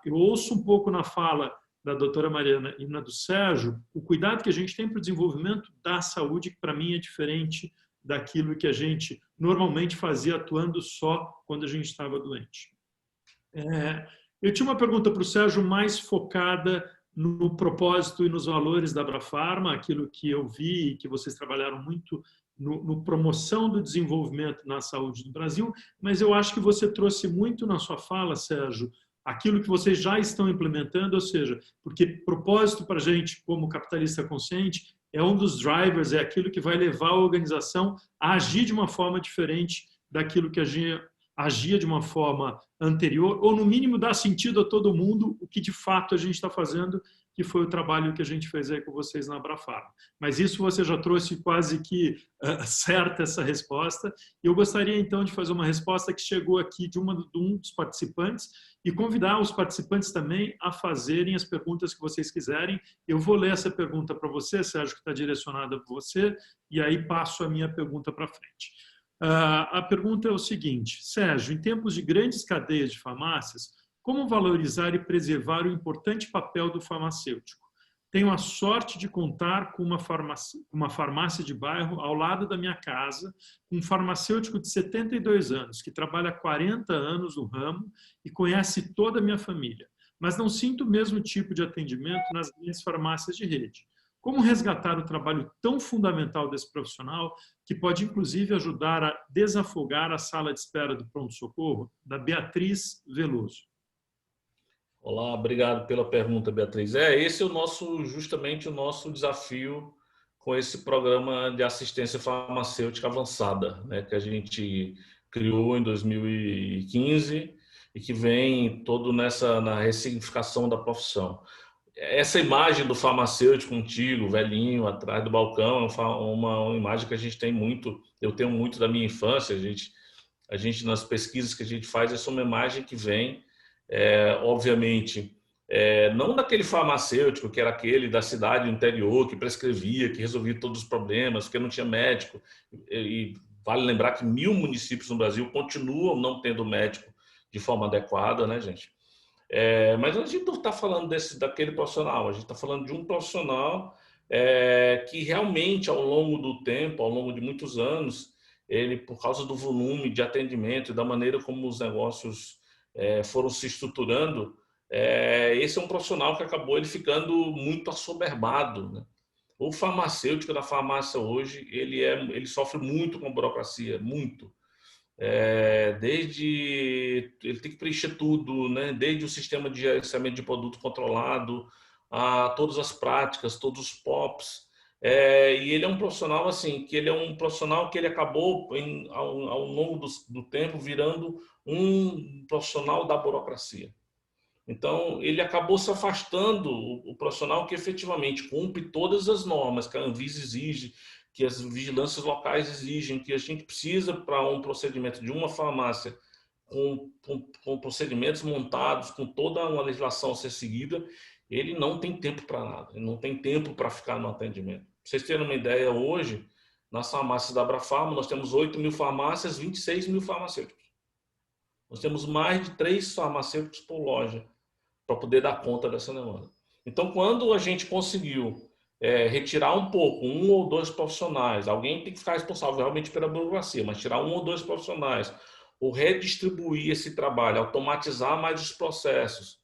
eu ouço um pouco na fala da doutora Mariana e na do Sérgio, o cuidado que a gente tem para o desenvolvimento da saúde, que para mim é diferente daquilo que a gente normalmente fazia atuando só quando a gente estava doente. Eu tinha uma pergunta para o Sérgio mais focada no propósito e nos valores da Abrafarma, aquilo que eu vi e que vocês trabalharam muito no promoção do desenvolvimento na saúde do Brasil, mas eu acho que você trouxe muito na sua fala, Sérgio, aquilo que vocês já estão implementando, ou seja, porque propósito para a gente, como capitalista consciente, é um dos drivers, é aquilo que vai levar a organização a agir de uma forma diferente daquilo que agia de uma forma anterior, ou no mínimo dar sentido a todo mundo o que de fato a gente está fazendo, que foi o trabalho que a gente fez aí com vocês na Abrafarma. Mas isso você já trouxe quase que certa essa resposta, e eu gostaria então de fazer uma resposta que chegou aqui de um dos participantes, e convidar os participantes também a fazerem as perguntas que vocês quiserem. Eu vou ler essa pergunta para você, Sérgio, que está direcionada para você, e aí passo a minha pergunta para frente. A pergunta é o seguinte: Sérgio, em tempos de grandes cadeias de farmácias, como valorizar e preservar o importante papel do farmacêutico? Tenho a sorte de contar com uma farmácia de bairro ao lado da minha casa, um farmacêutico de 72 anos, que trabalha há 40 anos no ramo e conhece toda a minha família, mas não sinto o mesmo tipo de atendimento nas minhas farmácias de rede. Como resgatar o trabalho tão fundamental desse profissional, que pode inclusive ajudar a desafogar a sala de espera do pronto-socorro? Da Beatriz Veloso. Olá, obrigado pela pergunta, Beatriz. Esse é justamente o nosso desafio com esse programa de assistência farmacêutica avançada, né, que a gente criou em 2015 e que vem todo na ressignificação da profissão. Essa imagem do farmacêutico antigo, velhinho, atrás do balcão, é uma imagem que a gente tem muito, eu tenho muito da minha infância, a gente nas pesquisas que a gente faz, essa é uma imagem que vem, obviamente, não daquele farmacêutico que era aquele da cidade do interior, que prescrevia, que resolvia todos os problemas, porque não tinha médico. E vale lembrar que 1000 municípios no Brasil continuam não tendo médico de forma adequada, né, gente? Mas a gente não está falando daquele profissional, a gente está falando de um profissional que realmente, ao longo do tempo, ao longo de muitos anos, ele, por causa do volume de atendimento e da maneira como os negócios foram se estruturando, esse é um profissional que acabou ele ficando muito assoberbado, né? O farmacêutico da farmácia hoje, ele sofre muito com burocracia, muito. Desde ele tem que preencher tudo, né? Desde o sistema de gerenciamento de produto controlado, a todas as práticas, todos os POPs. E ele é um profissional assim, que ele é um profissional que ele acabou ao longo do tempo virando um profissional da burocracia. Então ele acabou se afastando o profissional que efetivamente cumpre todas as normas que a Anvisa exige, que as vigilâncias locais exigem, que a gente precisa para um procedimento de uma farmácia com procedimentos montados, com toda uma legislação a ser seguida. Ele não tem tempo para nada, ele não tem tempo para ficar no atendimento. Para vocês terem uma ideia, hoje, nas farmácias da Abrafarma, nós temos 8.000 farmácias, 26.000 farmacêuticos. Nós temos mais de 3 farmacêuticos por loja para poder dar conta dessa demanda. Então, quando a gente conseguiu retirar um pouco, 1 ou 2 profissionais, alguém tem que ficar responsável realmente pela burocracia, mas tirar 1 ou 2 profissionais, ou redistribuir esse trabalho, automatizar mais os processos,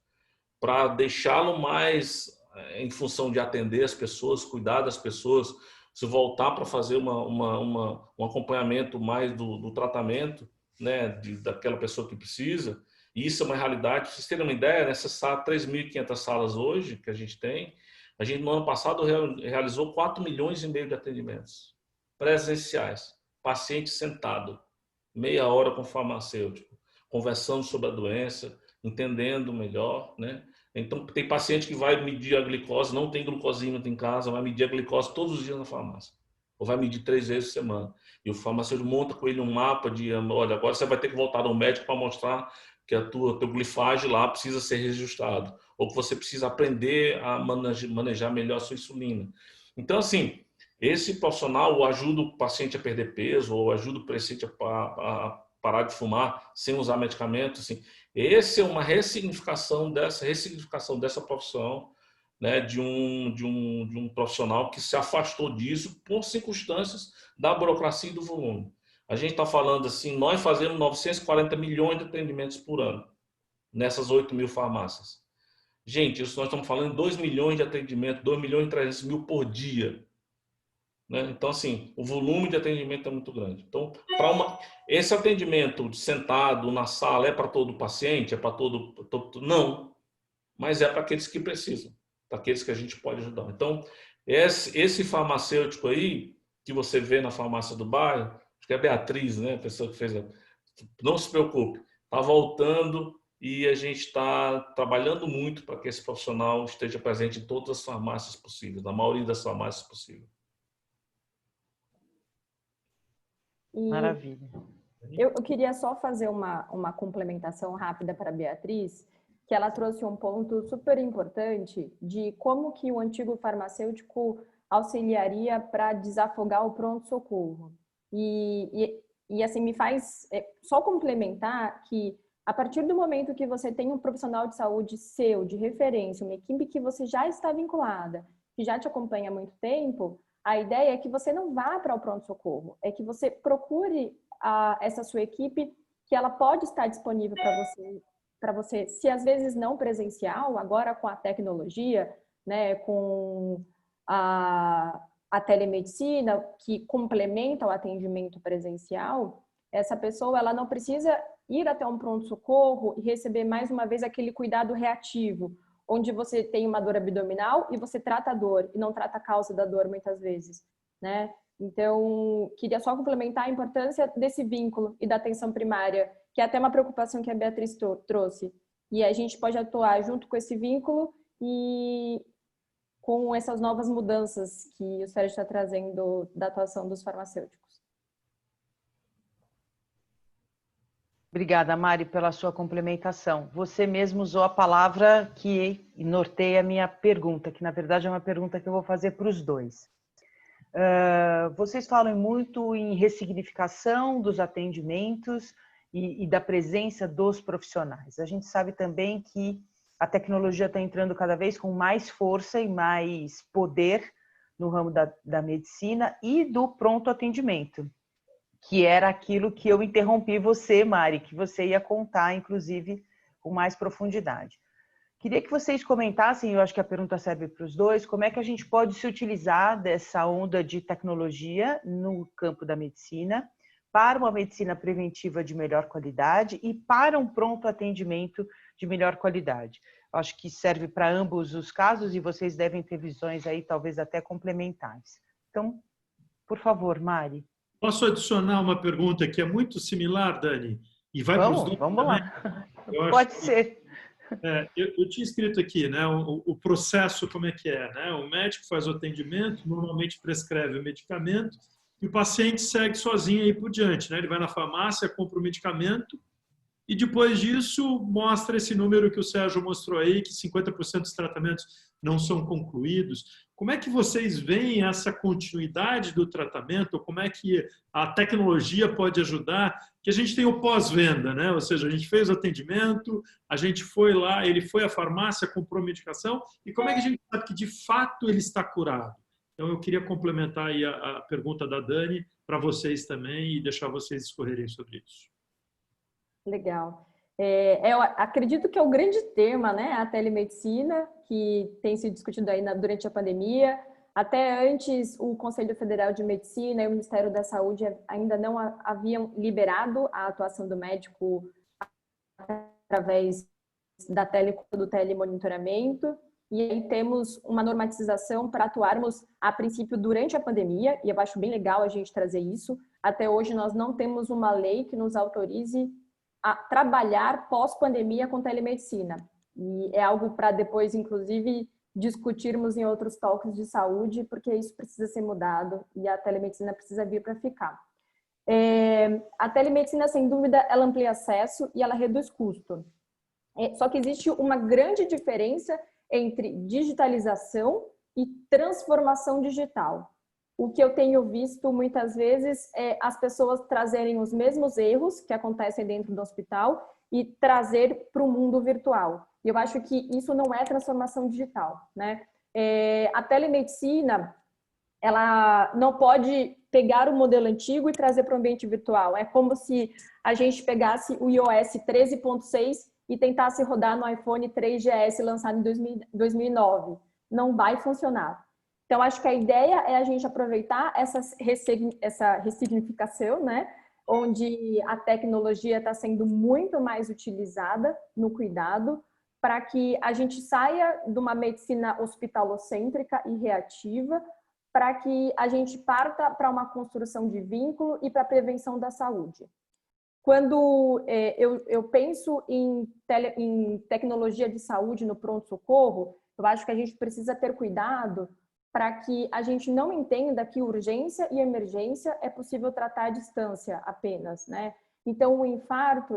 para deixá-lo mais em função de atender as pessoas, cuidar das pessoas, se voltar para fazer um acompanhamento mais do tratamento, né, daquela pessoa que precisa. E isso é uma realidade. Para vocês terem uma ideia, nessas 3.500 salas hoje que a gente tem, a gente no ano passado realizou 4,5 milhões de atendimentos presenciais. Paciente sentado, meia hora com o farmacêutico, conversando sobre a doença, entendendo melhor, né? Então, tem paciente que vai medir a glicose, não tem glucosímetro em casa, vai medir a glicose todos os dias na farmácia. Ou vai medir 3 vezes por semana. E o farmacêutico monta com ele um mapa de, olha, agora você vai ter que voltar ao médico para mostrar que teu glifage lá precisa ser registrado. Ou que você precisa aprender a manejar melhor a sua insulina. Então, assim, esse profissional ou ajuda o paciente a perder peso, ou ajuda o paciente a parar de fumar sem usar medicamento, assim. Essa é uma ressignificação dessa profissão, né, de um profissional que se afastou disso por circunstâncias da burocracia e do volume. A gente está falando assim, nós fazemos 940 milhões de atendimentos por ano nessas 8.000 farmácias. Gente, isso nós estamos falando de 2 milhões de atendimentos, 2.300.000 por dia. Né? Então, assim, o volume de atendimento é muito grande. Então, esse atendimento sentado na sala é para todo paciente? É para todo... Não, mas é para aqueles que precisam, para aqueles que a gente pode ajudar. Então, esse farmacêutico aí, que você vê na farmácia do bairro, acho que é a Beatriz, né? A pessoa que fez... Não se preocupe, está voltando e a gente está trabalhando muito para que esse profissional esteja presente em todas as farmácias possíveis, na maioria das farmácias possíveis. Maravilha. Eu queria só fazer uma complementação rápida para a Beatriz, que ela trouxe um ponto super importante de como que o antigo farmacêutico auxiliaria para desafogar o pronto-socorro. E assim, me faz só complementar que a partir do momento que você tem um profissional de saúde seu, de referência, uma equipe que você já está vinculada, que já te acompanha há muito tempo, a ideia é que você não vá para o pronto-socorro, é que você procure essa sua equipe, que ela pode estar disponível para você, se às vezes não presencial, agora com a tecnologia, né, com a telemedicina, que complementa o atendimento presencial, essa pessoa ela não precisa ir até um pronto-socorro e receber mais uma vez aquele cuidado reativo, onde você tem uma dor abdominal e você trata a dor e não trata a causa da dor muitas vezes, né? Então, queria só complementar a importância desse vínculo e da atenção primária, que é até uma preocupação que a Beatriz trouxe. E a gente pode atuar junto com esse vínculo e com essas novas mudanças que o Sérgio está trazendo da atuação dos farmacêuticos. Obrigada, Mari, pela sua complementação. Você mesmo usou a palavra que norteia a minha pergunta, que na verdade é uma pergunta que eu vou fazer para os dois. Vocês falam muito em ressignificação dos atendimentos e da presença dos profissionais. A gente sabe também que a tecnologia está entrando cada vez com mais força e mais poder no ramo da medicina e do pronto atendimento, que era aquilo que eu interrompi você, Mari, que você ia contar, inclusive, com mais profundidade. Queria que vocês comentassem, eu acho que a pergunta serve para os dois, como é que a gente pode se utilizar dessa onda de tecnologia no campo da medicina para uma medicina preventiva de melhor qualidade e para um pronto atendimento de melhor qualidade. Eu acho que serve para ambos os casos e vocês devem ter visões aí, talvez até complementares. Então, por favor, Mari. Posso adicionar uma pergunta que é muito similar, Dani? E vai para os dois vamos também? lá. Pode ser. Eu tinha escrito aqui, né, o processo como é que é, né? O médico faz o atendimento, normalmente prescreve o medicamento e o paciente segue sozinho aí por diante, né? Ele vai na farmácia, compra o medicamento e depois disso mostra esse número que o Sérgio mostrou aí, que 50% dos tratamentos não são concluídos. Como é que vocês veem essa continuidade do tratamento? Como é que a tecnologia pode ajudar? Que a gente tem o pós-venda, né? Ou seja, a gente fez o atendimento, a gente foi lá, ele foi à farmácia, comprou medicação, e como é que a gente sabe que de fato ele está curado? Então eu queria complementar aí a pergunta da Dani para vocês também e deixar vocês escorrerem sobre isso. Legal. Eu acredito que é o grande tema, né? A telemedicina, que tem sido discutido aí durante a pandemia. Até antes, o Conselho Federal de Medicina e o Ministério da Saúde ainda não haviam liberado a atuação do médico através do telemonitoramento. E aí temos uma normatização para atuarmos, a princípio, durante a pandemia, e eu acho bem legal a gente trazer isso. Até hoje, nós não temos uma lei que nos autorize a trabalhar pós-pandemia com telemedicina. E é algo para depois, inclusive, discutirmos em outros talks de saúde, porque isso precisa ser mudado e a telemedicina precisa vir para ficar. A telemedicina, sem dúvida, ela amplia acesso e ela reduz custo. Só que existe uma grande diferença entre digitalização e transformação digital. O que eu tenho visto muitas vezes é as pessoas trazerem os mesmos erros que acontecem dentro do hospital e trazer para o mundo virtual. E eu acho que isso não é transformação digital, né? A telemedicina, ela não pode pegar o modelo antigo e trazer para o ambiente virtual. É como se a gente pegasse o iOS 13.6 e tentasse rodar no iPhone 3GS lançado em 2009. Não vai funcionar. Então, acho que a ideia é a gente aproveitar essa ressignificação, né? Onde a tecnologia está sendo muito mais utilizada no cuidado, para que a gente saia de uma medicina hospitalocêntrica e reativa, para que a gente parta para uma construção de vínculo e para a prevenção da saúde. Quando eu penso em tecnologia de saúde no pronto-socorro, eu acho que a gente precisa ter cuidado para que a gente não entenda que urgência e emergência é possível tratar à distância apenas, né? Então, o infarto,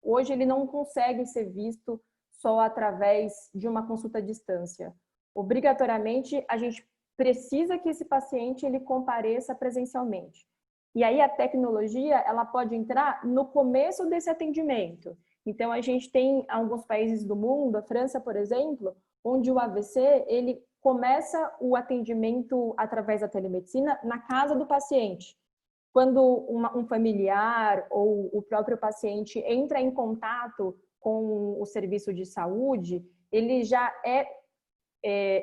hoje ele não consegue ser visto só através de uma consulta à distância. Obrigatoriamente, a gente precisa que esse paciente ele compareça presencialmente. E aí a tecnologia, ela pode entrar no começo desse atendimento. Então, a gente tem alguns países do mundo, a França, por exemplo, onde o AVC, ele começa o atendimento através da telemedicina na casa do paciente. Quando um familiar ou o próprio paciente entra em contato com o serviço de saúde, ele já é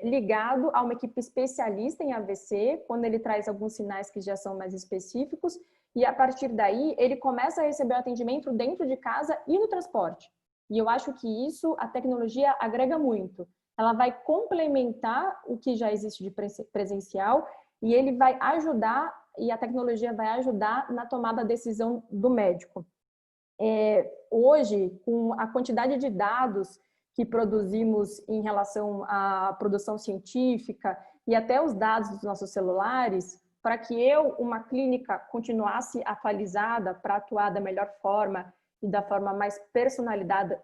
ligado a uma equipe especialista em AVC, quando ele traz alguns sinais que já são mais específicos, e a partir daí ele começa a receber o atendimento dentro de casa e no transporte. E eu acho que isso, a tecnologia agrega muito. Ela vai complementar o que já existe de presencial e ele vai ajudar, e a tecnologia vai ajudar na tomada da decisão do médico. Hoje, com a quantidade de dados que produzimos em relação à produção científica e até os dados dos nossos celulares, para que uma clínica, continuasse atualizada para atuar da melhor forma e da forma mais personalizada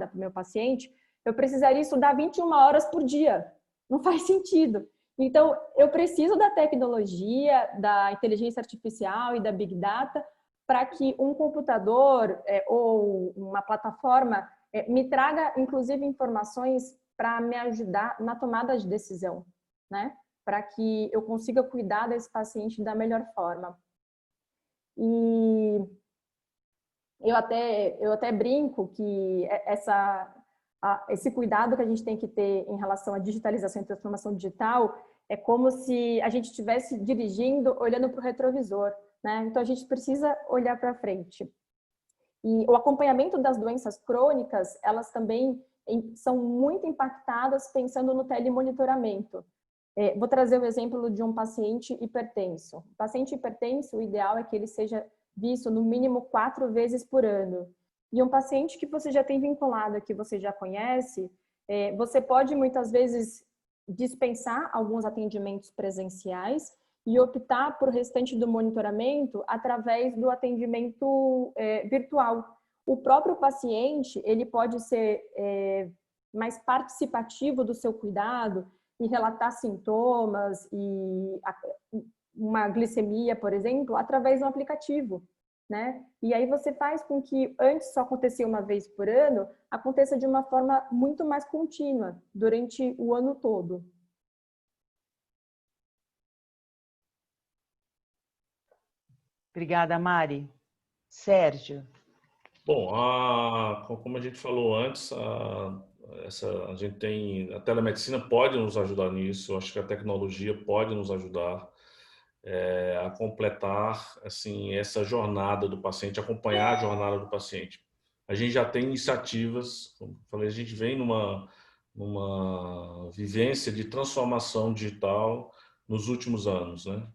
para o meu paciente, eu precisaria estudar 21 horas por dia. Não faz sentido. Então, eu preciso da tecnologia, da inteligência artificial e da Big Data para que um computador ou uma plataforma me traga, inclusive, informações para me ajudar na tomada de decisão, né? Para que eu consiga cuidar desse paciente da melhor forma. E eu até brinco que esse cuidado que a gente tem que ter em relação à digitalização e transformação digital é como se a gente estivesse dirigindo, olhando para o retrovisor, né? Então, a gente precisa olhar para frente. E o acompanhamento das doenças crônicas, elas também são muito impactadas pensando no telemonitoramento. Vou trazer o exemplo de um paciente hipertenso. O paciente hipertenso, o ideal é que ele seja visto no mínimo 4 vezes por ano. E um paciente que você já tem vinculado, que você já conhece, você pode muitas vezes dispensar alguns atendimentos presenciais e optar por restante do monitoramento através do atendimento virtual. O próprio paciente, ele pode ser mais participativo do seu cuidado e relatar sintomas e uma glicemia, por exemplo, através do aplicativo, né? E aí você faz com que antes só acontecia uma vez por ano, aconteça de uma forma muito mais contínua durante o ano todo. Obrigada, Mari. Sérgio. Bom, como a gente falou antes, a gente tem, a telemedicina pode nos ajudar nisso. Eu acho que a tecnologia pode nos ajudar a completar assim essa jornada do paciente, acompanhar a jornada do paciente. A gente já tem iniciativas, como eu falei, a gente vem numa vivência de transformação digital nos últimos anos, né?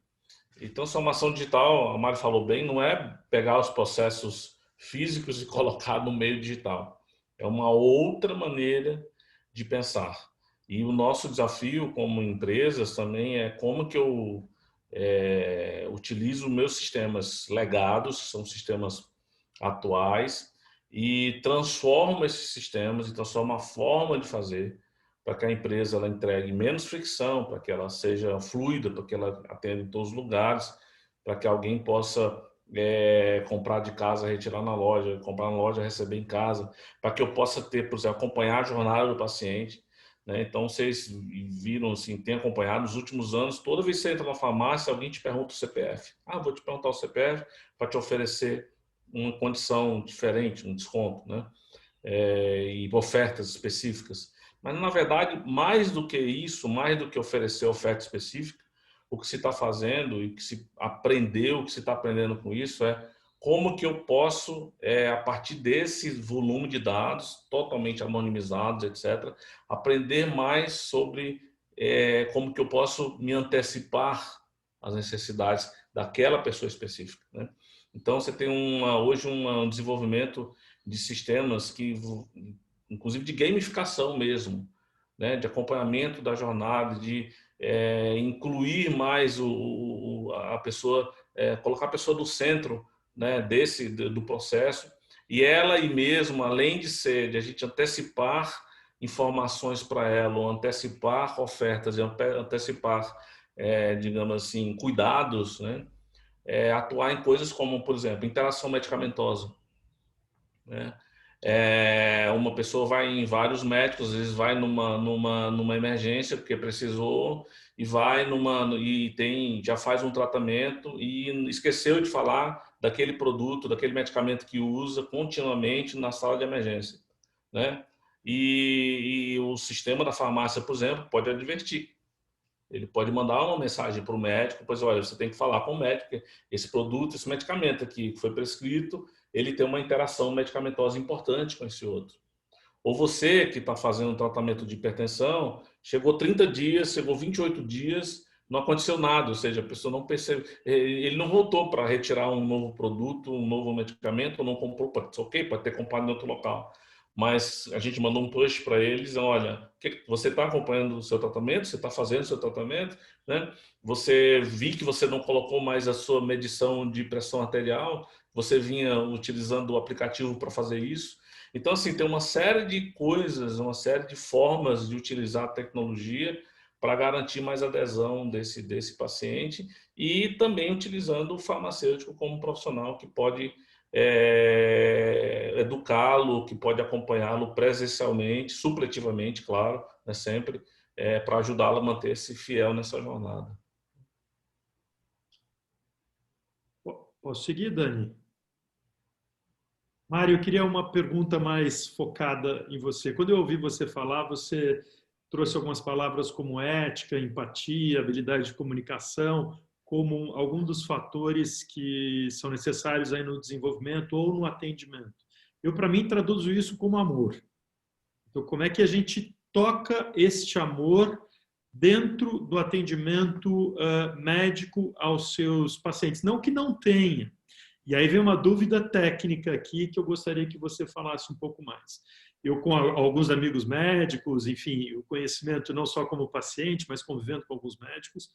E transformação digital, a Mari falou bem, não é pegar os processos físicos e colocar no meio digital. É uma outra maneira de pensar. E o nosso desafio como empresas também é como que eu utilizo meus sistemas legados, são sistemas atuais, e transformo esses sistemas e transformo a forma de fazer para que a empresa ela entregue menos fricção, para que ela seja fluida, para que ela atenda em todos os lugares, para que alguém possa comprar de casa, retirar na loja, comprar na loja, receber em casa, para que eu possa ter, por exemplo, acompanhar a jornada do paciente, né? Então, vocês viram, assim, tem acompanhado nos últimos anos, toda vez que você entra na farmácia, alguém te pergunta o CPF. Vou te perguntar o CPF para te oferecer uma condição diferente, um desconto, né? E ofertas específicas. Mas, na verdade, mais do que isso, mais do que oferecer oferta específica, o que se está fazendo e que se aprendeu, o que se está aprendendo com isso é como que eu posso, a partir desse volume de dados, totalmente anonimizados, etc., aprender mais sobre como que eu posso me antecipar às necessidades daquela pessoa específica, né? Então, você tem hoje um desenvolvimento de sistemas que, inclusive de gamificação mesmo, né? De acompanhamento da jornada, de incluir mais a pessoa, colocar a pessoa no centro, né, do processo, e ela aí mesmo, além de a gente antecipar informações para ela, ou antecipar ofertas, antecipar, digamos assim, cuidados, né, atuar em coisas como, por exemplo, interação medicamentosa, né? Uma pessoa vai em vários médicos, às vezes vai numa emergência porque precisou e vai já faz um tratamento e esqueceu de falar daquele produto, daquele medicamento que usa continuamente na sala de emergência, né? E o sistema da farmácia, por exemplo, pode advertir. Ele pode mandar uma mensagem para o médico, pois olha, você tem que falar com o médico, porque esse produto, esse medicamento aqui que foi prescrito, ele tem uma interação medicamentosa importante com esse outro. Ou você que está fazendo um tratamento de hipertensão, chegou 30 dias, chegou 28 dias, não aconteceu nada, ou seja, a pessoa não percebe, ele não voltou para retirar um novo produto, um novo medicamento, ou não comprou, pode ter comprado em outro local. Mas a gente mandou um push para eles, olha, você está acompanhando o seu tratamento, você está fazendo o seu tratamento, né? Você viu que você não colocou mais a sua medição de pressão arterial, você vinha utilizando o aplicativo para fazer isso. Então, assim, tem uma série de coisas, uma série de formas de utilizar a tecnologia para garantir mais adesão desse paciente e também utilizando o farmacêutico como profissional que pode educá-lo, que pode acompanhá-lo presencialmente, supletivamente, claro, né, sempre, para ajudá-lo a manter-se fiel nessa jornada. Posso seguir, Dani? Mário, eu queria uma pergunta mais focada em você. Quando eu ouvi você falar, você trouxe algumas palavras como ética, empatia, habilidade de comunicação, como algum dos fatores que são necessários aí no desenvolvimento ou no atendimento. Eu, para mim, traduzo isso como amor. Então, como é que a gente toca este amor dentro do atendimento médico aos seus pacientes? Não que não tenha. E aí vem uma dúvida técnica aqui que eu gostaria que você falasse um pouco mais. Eu, com alguns amigos médicos, enfim, o conhecimento não só como paciente, mas convivendo com alguns médicos,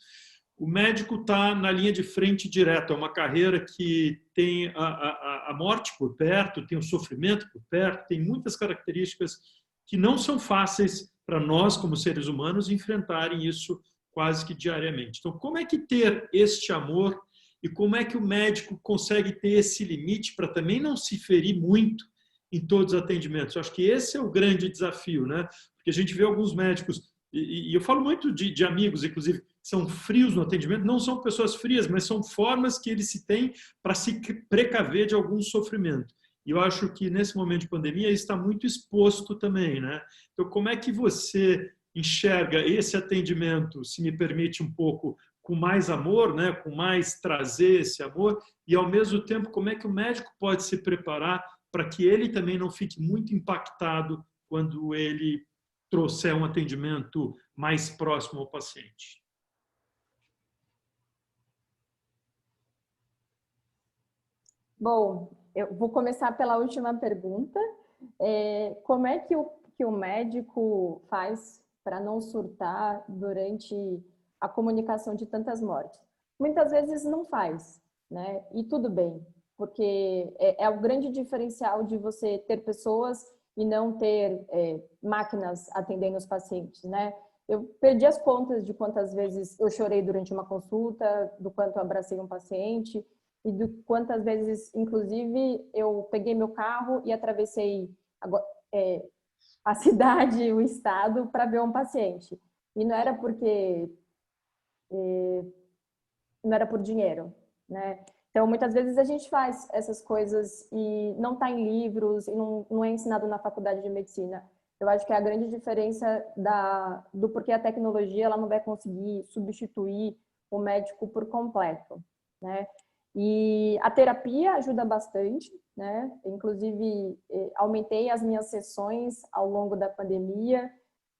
o médico está na linha de frente direto, é uma carreira que tem a morte por perto, tem o sofrimento por perto, tem muitas características que não são fáceis para nós, como seres humanos, enfrentarem isso quase que diariamente. Então, como é que ter este amor e como é que o médico consegue ter esse limite para também não se ferir muito em todos os atendimentos? Eu acho que esse é o grande desafio, né? Porque a gente vê alguns médicos, e eu falo muito de amigos, inclusive, que são frios no atendimento, não são pessoas frias, mas são formas que eles se têm para se precaver de algum sofrimento. E eu acho que nesse momento de pandemia isso está muito exposto também, né? Então, como é que você enxerga esse atendimento, se me permite um pouco, com mais amor, né? Com mais trazer esse amor, e ao mesmo tempo, como é que o médico pode se preparar para que ele também não fique muito impactado quando ele trouxer um atendimento mais próximo ao paciente? Bom, eu vou começar pela última pergunta. Como é que o médico faz para não surtar durante a comunicação de tantas mortes? Muitas vezes não faz, né? E tudo bem, porque é o grande diferencial de você ter pessoas e não ter máquinas atendendo os pacientes, né? Eu perdi as contas de quantas vezes eu chorei durante uma consulta, do quanto eu abracei um paciente e de quantas vezes, inclusive, eu peguei meu carro e atravessei a cidade, o estado, para ver um paciente. E não era porque não era por dinheiro, né? Então, muitas vezes a gente faz essas coisas e não está em livros, e não é ensinado na faculdade de medicina. Eu acho que é a grande diferença do porquê a tecnologia ela não vai conseguir substituir o médico por completo, né? E a terapia ajuda bastante, né? Inclusive, aumentei as minhas sessões ao longo da pandemia.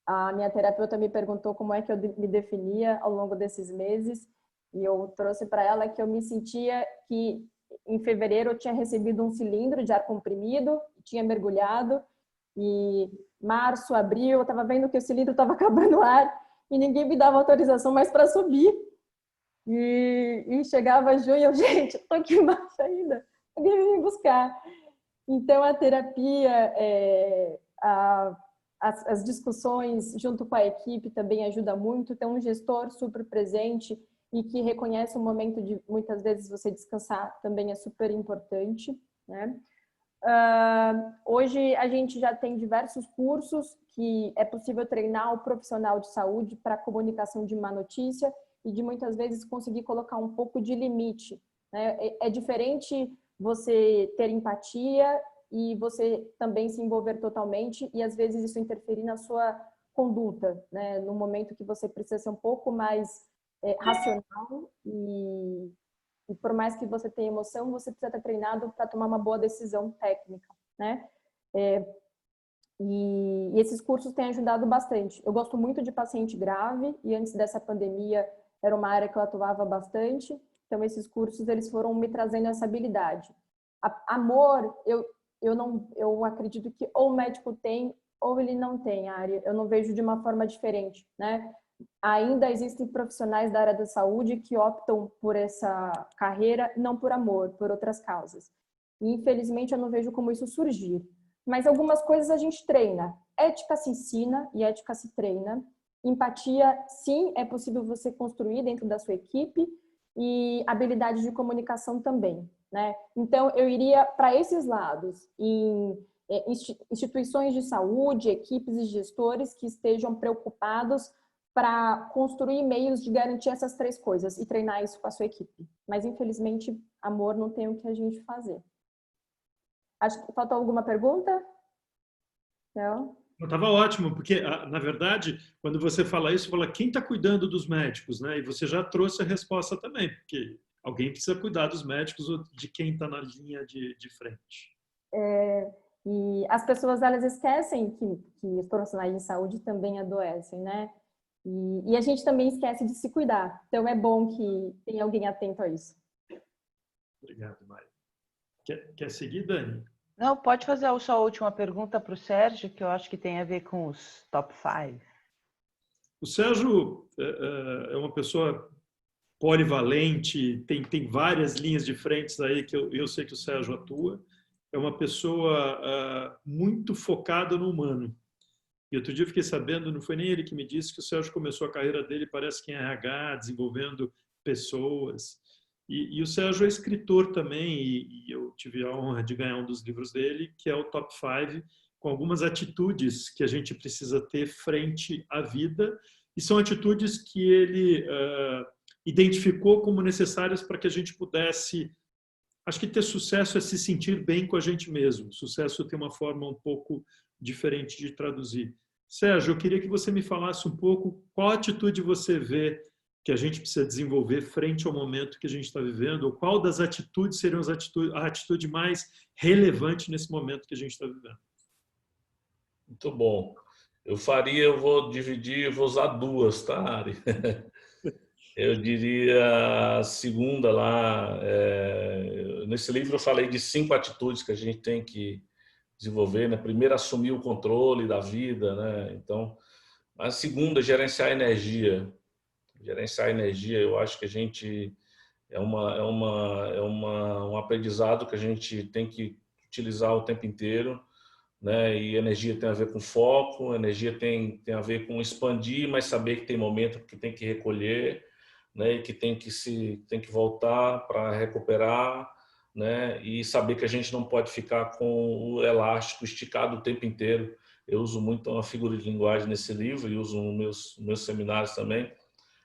A minha terapeuta me perguntou como é que eu me definia ao longo desses meses. E eu trouxe para ela que eu me sentia que em fevereiro eu tinha recebido um cilindro de ar comprimido, tinha mergulhado, e março, abril, eu estava vendo que o cilindro estava acabando o ar e ninguém me dava autorização mais para subir. E chegava junho, eu, gente, estou aqui embaixo ainda, alguém vem me buscar. Então, a terapia, as discussões junto com a equipe também ajuda muito. Ter um gestor super presente e que reconhece o momento de, muitas vezes, você descansar também é super importante, né? Hoje a gente já tem diversos cursos que é possível treinar o profissional de saúde para comunicação de má notícia e de muitas vezes conseguir colocar um pouco de limite, né? É diferente você ter empatia e você também se envolver totalmente e às vezes isso interferir na sua conduta, né? No momento que você precisa ser um pouco mais racional e por mais que você tenha emoção, você precisa estar treinado para tomar uma boa decisão técnica, né? E esses cursos têm ajudado bastante. Eu gosto muito de paciente grave e antes dessa pandemia era uma área que eu atuava bastante. Então esses cursos eles foram me trazendo essa habilidade. Amor, eu acredito que ou o médico tem ou ele não tem área. Eu não vejo de uma forma diferente, né? Ainda existem profissionais da área da saúde que optam por essa carreira, não por amor, por outras causas. E, infelizmente, eu não vejo como isso surgir. Mas algumas coisas a gente treina. Ética se ensina e ética se treina. Empatia, sim, é possível você construir dentro da sua equipe e habilidade de comunicação também, né? Então, eu iria para esses lados, em instituições de saúde, equipes e gestores que estejam preocupados para construir meios de garantir essas três coisas e treinar isso com a sua equipe. Mas, infelizmente, amor não tem o que a gente fazer. Acho que faltou alguma pergunta? Não? Estava ótimo, porque, na verdade, quando você fala isso, você fala quem está cuidando dos médicos, né? E você já trouxe a resposta também, porque alguém precisa cuidar dos médicos ou de quem está na linha de frente. E as pessoas, elas esquecem que os profissionais de saúde também adoecem, né? E a gente também esquece de se cuidar. Então, é bom que tenha alguém atento a isso. Obrigado, Maia. Quer seguir, Dani? Não, pode fazer só a última pergunta para o Sérgio, que eu acho que tem a ver com os top 5. O Sérgio é uma pessoa polivalente, tem várias linhas de frentes aí que eu sei que o Sérgio atua. É uma pessoa muito focada no humano. E outro dia eu fiquei sabendo, não foi nem ele que me disse, que o Sérgio começou a carreira dele, parece que em RH, desenvolvendo pessoas. E o Sérgio é escritor também, e eu tive a honra de ganhar um dos livros dele, que é o Top 5, com algumas atitudes que a gente precisa ter frente à vida, e são atitudes que ele identificou como necessárias para que a gente pudesse Acho que ter sucesso é se sentir bem com a gente mesmo. Sucesso tem uma forma um pouco diferente de traduzir. Sérgio, eu queria que você me falasse um pouco qual atitude você vê que a gente precisa desenvolver frente ao momento que a gente está vivendo, ou qual das atitudes seriam a atitude mais relevante nesse momento que a gente está vivendo. Muito bom. Eu vou dividir, eu vou usar duas, tá, Ari? Eu diria a segunda lá, nesse livro eu falei de 5 atitudes que a gente tem que desenvolver, né? Primeiro, assumir o controle da vida, né? Então, a segunda, gerenciar a energia. Gerenciar a energia, eu acho que a gente um aprendizado que a gente tem que utilizar o tempo inteiro, né? E energia tem a ver com foco, energia tem a ver com expandir, mas saber que tem momento que tem que recolher, né? E que tem que voltar para recuperar, né? E saber que a gente não pode ficar com o elástico esticado o tempo inteiro. Eu uso muito uma figura de linguagem nesse livro e uso nos meus seminários também.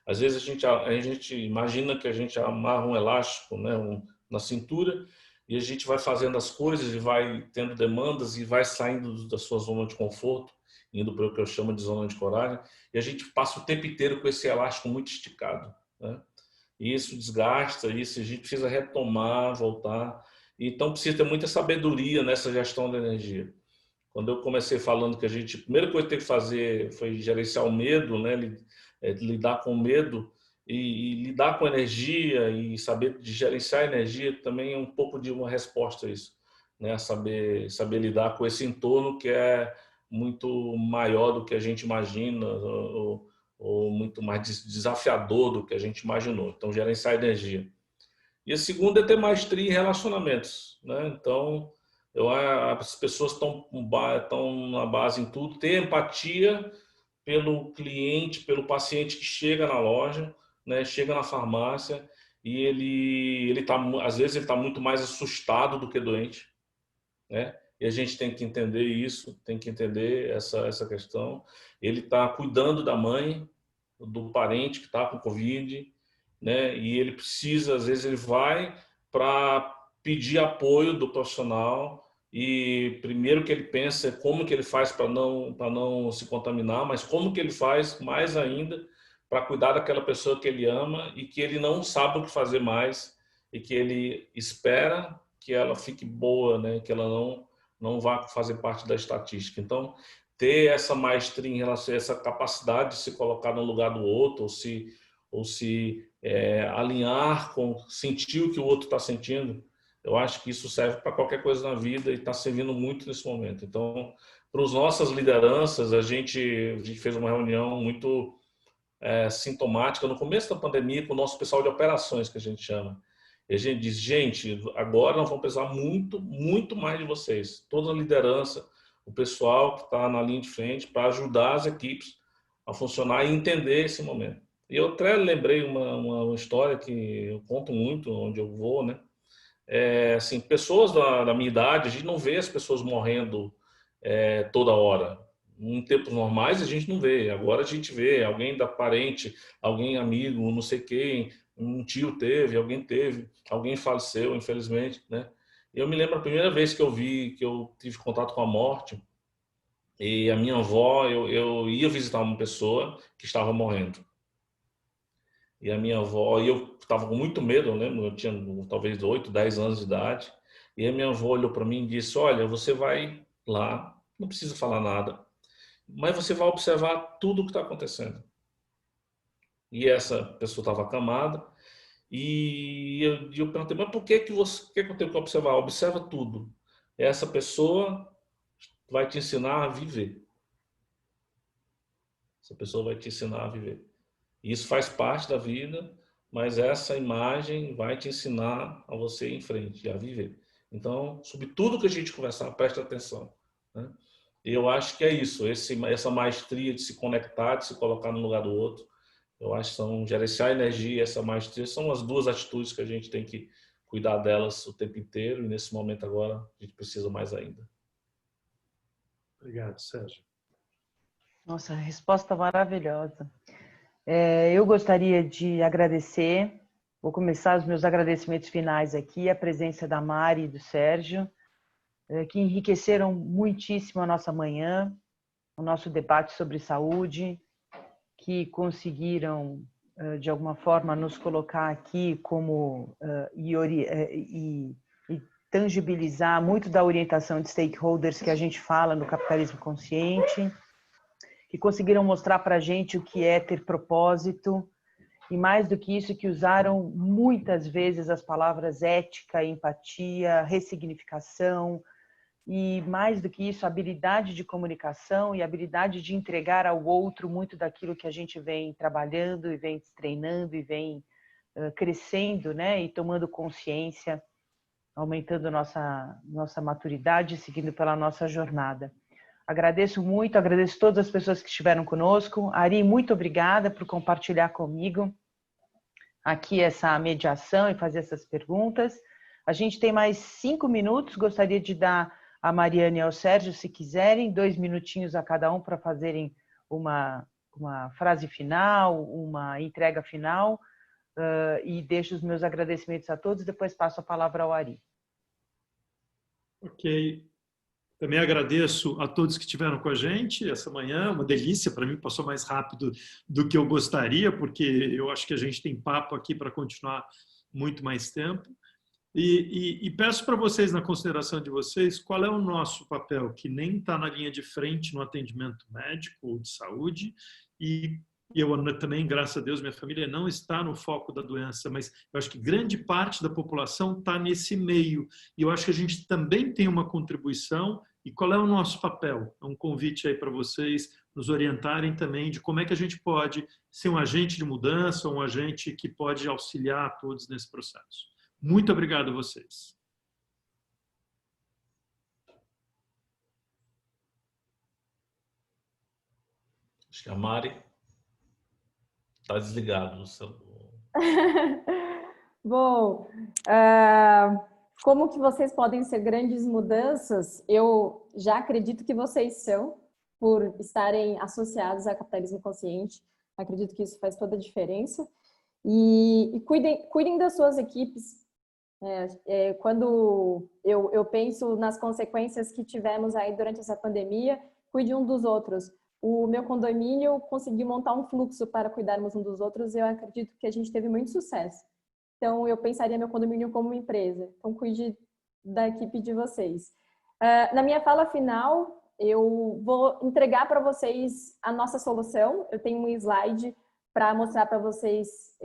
Às vezes a gente imagina que a gente amarra um elástico, né, na cintura, e a gente vai fazendo as coisas e vai tendo demandas e vai saindo da sua zona de conforto, indo para o que eu chamo de zona de coragem, e a gente passa o tempo inteiro com esse elástico muito esticado, né? E isso desgasta, isso a gente precisa retomar, voltar. Então precisa ter muita sabedoria nessa gestão da energia. Quando eu comecei falando que a primeira coisa que tem que fazer foi gerenciar o medo, né? Lidar com o medo e lidar com a energia e saber gerenciar a energia também é um pouco de uma resposta a isso, né? Saber lidar com esse entorno que é muito maior do que a gente imagina ou muito mais desafiador do que a gente imaginou. Então, gerenciar a energia. E a segunda é ter maestria em relacionamentos, né? Então, as pessoas estão na base em tudo, ter empatia pelo cliente, pelo paciente que chega na loja, né? Chega na farmácia e às vezes ele está muito mais assustado do que doente, né? E a gente tem que entender isso, tem que entender essa questão. Ele está cuidando da mãe, do parente que está com Covid, né? E ele precisa, às vezes ele vai para pedir apoio do profissional e primeiro que ele pensa é como que ele faz para não se contaminar, mas como que ele faz mais ainda para cuidar daquela pessoa que ele ama e que ele não sabe o que fazer mais e que ele espera que ela fique boa, né? Que ela não vá fazer parte da estatística. Então, ter essa maestria em relação a essa capacidade de se colocar no lugar do outro ou se alinhar com sentir o que o outro está sentindo, eu acho que isso serve para qualquer coisa na vida e está servindo muito nesse momento. Então, para as nossas lideranças, a gente fez uma reunião muito sintomática no começo da pandemia com o nosso pessoal de operações, que a gente chama. E a gente diz, gente, agora nós vamos precisar muito, muito mais de vocês. Toda a liderança, o pessoal que está na linha de frente para ajudar as equipes a funcionar e entender esse momento. E eu até lembrei uma história que eu conto muito onde eu vou, né? Assim, pessoas da minha idade, a gente não vê as pessoas morrendo toda hora. Em tempos normais a gente não vê. Agora a gente vê alguém da parente, alguém amigo, não sei quem, um tio teve, alguém faleceu, infelizmente, né? Eu me lembro a primeira vez que eu tive contato com a morte e a minha avó, eu ia visitar uma pessoa que estava morrendo. E a minha avó, e eu estava com muito medo, eu lembro, eu tinha talvez 8, 10 anos de idade, e a minha avó olhou para mim e disse, olha, você vai lá, não precisa falar nada, mas você vai observar tudo o que está acontecendo. E essa pessoa estava acamada, e eu perguntei, mas por que eu tenho que observar? Observa tudo. Essa pessoa vai te ensinar a viver. Essa pessoa vai te ensinar a viver. Isso faz parte da vida, mas essa imagem vai te ensinar a você ir em frente, a viver. Então, sobre tudo que a gente conversar, preste atenção, né? Eu acho que é isso, essa maestria de se conectar, de se colocar no lugar do outro. Eu acho que gerenciar a energia e essa maestria são as duas atitudes que a gente tem que cuidar delas o tempo inteiro e nesse momento agora a gente precisa mais ainda. Obrigado, Sérgio. Nossa, resposta maravilhosa. Eu gostaria de agradecer Vou começar os meus agradecimentos finais aqui, a presença da Mari e do Sérgio, que enriqueceram muitíssimo a nossa manhã, o nosso debate sobre saúde, que conseguiram, de alguma forma, nos colocar aqui como e tangibilizar muito da orientação de stakeholders que a gente fala no capitalismo consciente, que conseguiram mostrar para a gente o que é ter propósito, e mais do que isso, que usaram muitas vezes as palavras ética, empatia, ressignificação, e mais do que isso, habilidade de comunicação e habilidade de entregar ao outro muito daquilo que a gente vem trabalhando e vem treinando e vem crescendo, né? E tomando consciência, aumentando nossa maturidade, seguindo pela nossa jornada. Agradeço muito, agradeço todas as pessoas que estiveram conosco. Ari, muito obrigada por compartilhar comigo aqui essa mediação e fazer essas perguntas. A gente tem mais 5 minutos, gostaria de dar a Mariana e ao Sérgio, se quiserem, 2 minutinhos a cada um para fazerem uma frase final, uma entrega final, e deixo os meus agradecimentos a todos, depois passo a palavra ao Ari. Ok. Também agradeço a todos que estiveram com a gente essa manhã, uma delícia, para mim passou mais rápido do que eu gostaria, porque eu acho que a gente tem papo aqui para continuar muito mais tempo. E peço para vocês, na consideração de vocês, qual é o nosso papel, que nem está na linha de frente no atendimento médico ou de saúde, e eu também, graças a Deus, minha família não está no foco da doença, mas eu acho que grande parte da população está nesse meio, e eu acho que a gente também tem uma contribuição. E qual é o nosso papel? É um convite aí para vocês nos orientarem também de como é que a gente pode ser um agente de mudança, um agente que pode auxiliar todos nesse processo. Muito obrigado a vocês. Acho que a Mari está desligado no celular. Bom, como que vocês podem ser grandes mudanças? Eu já acredito que vocês são, por estarem associados ao capitalismo consciente. Acredito que isso faz toda a diferença. E cuidem das suas equipes. Quando eu penso nas consequências que tivemos aí durante essa pandemia, cuide um dos outros. O meu condomínio conseguiu montar um fluxo para cuidarmos um dos outros, e eu acredito que a gente teve muito sucesso. Então, eu pensaria meu condomínio como uma empresa. Então, cuide da equipe de vocês. Na minha fala final, eu vou entregar para vocês a nossa solução. Eu tenho um slide para mostrar para vocês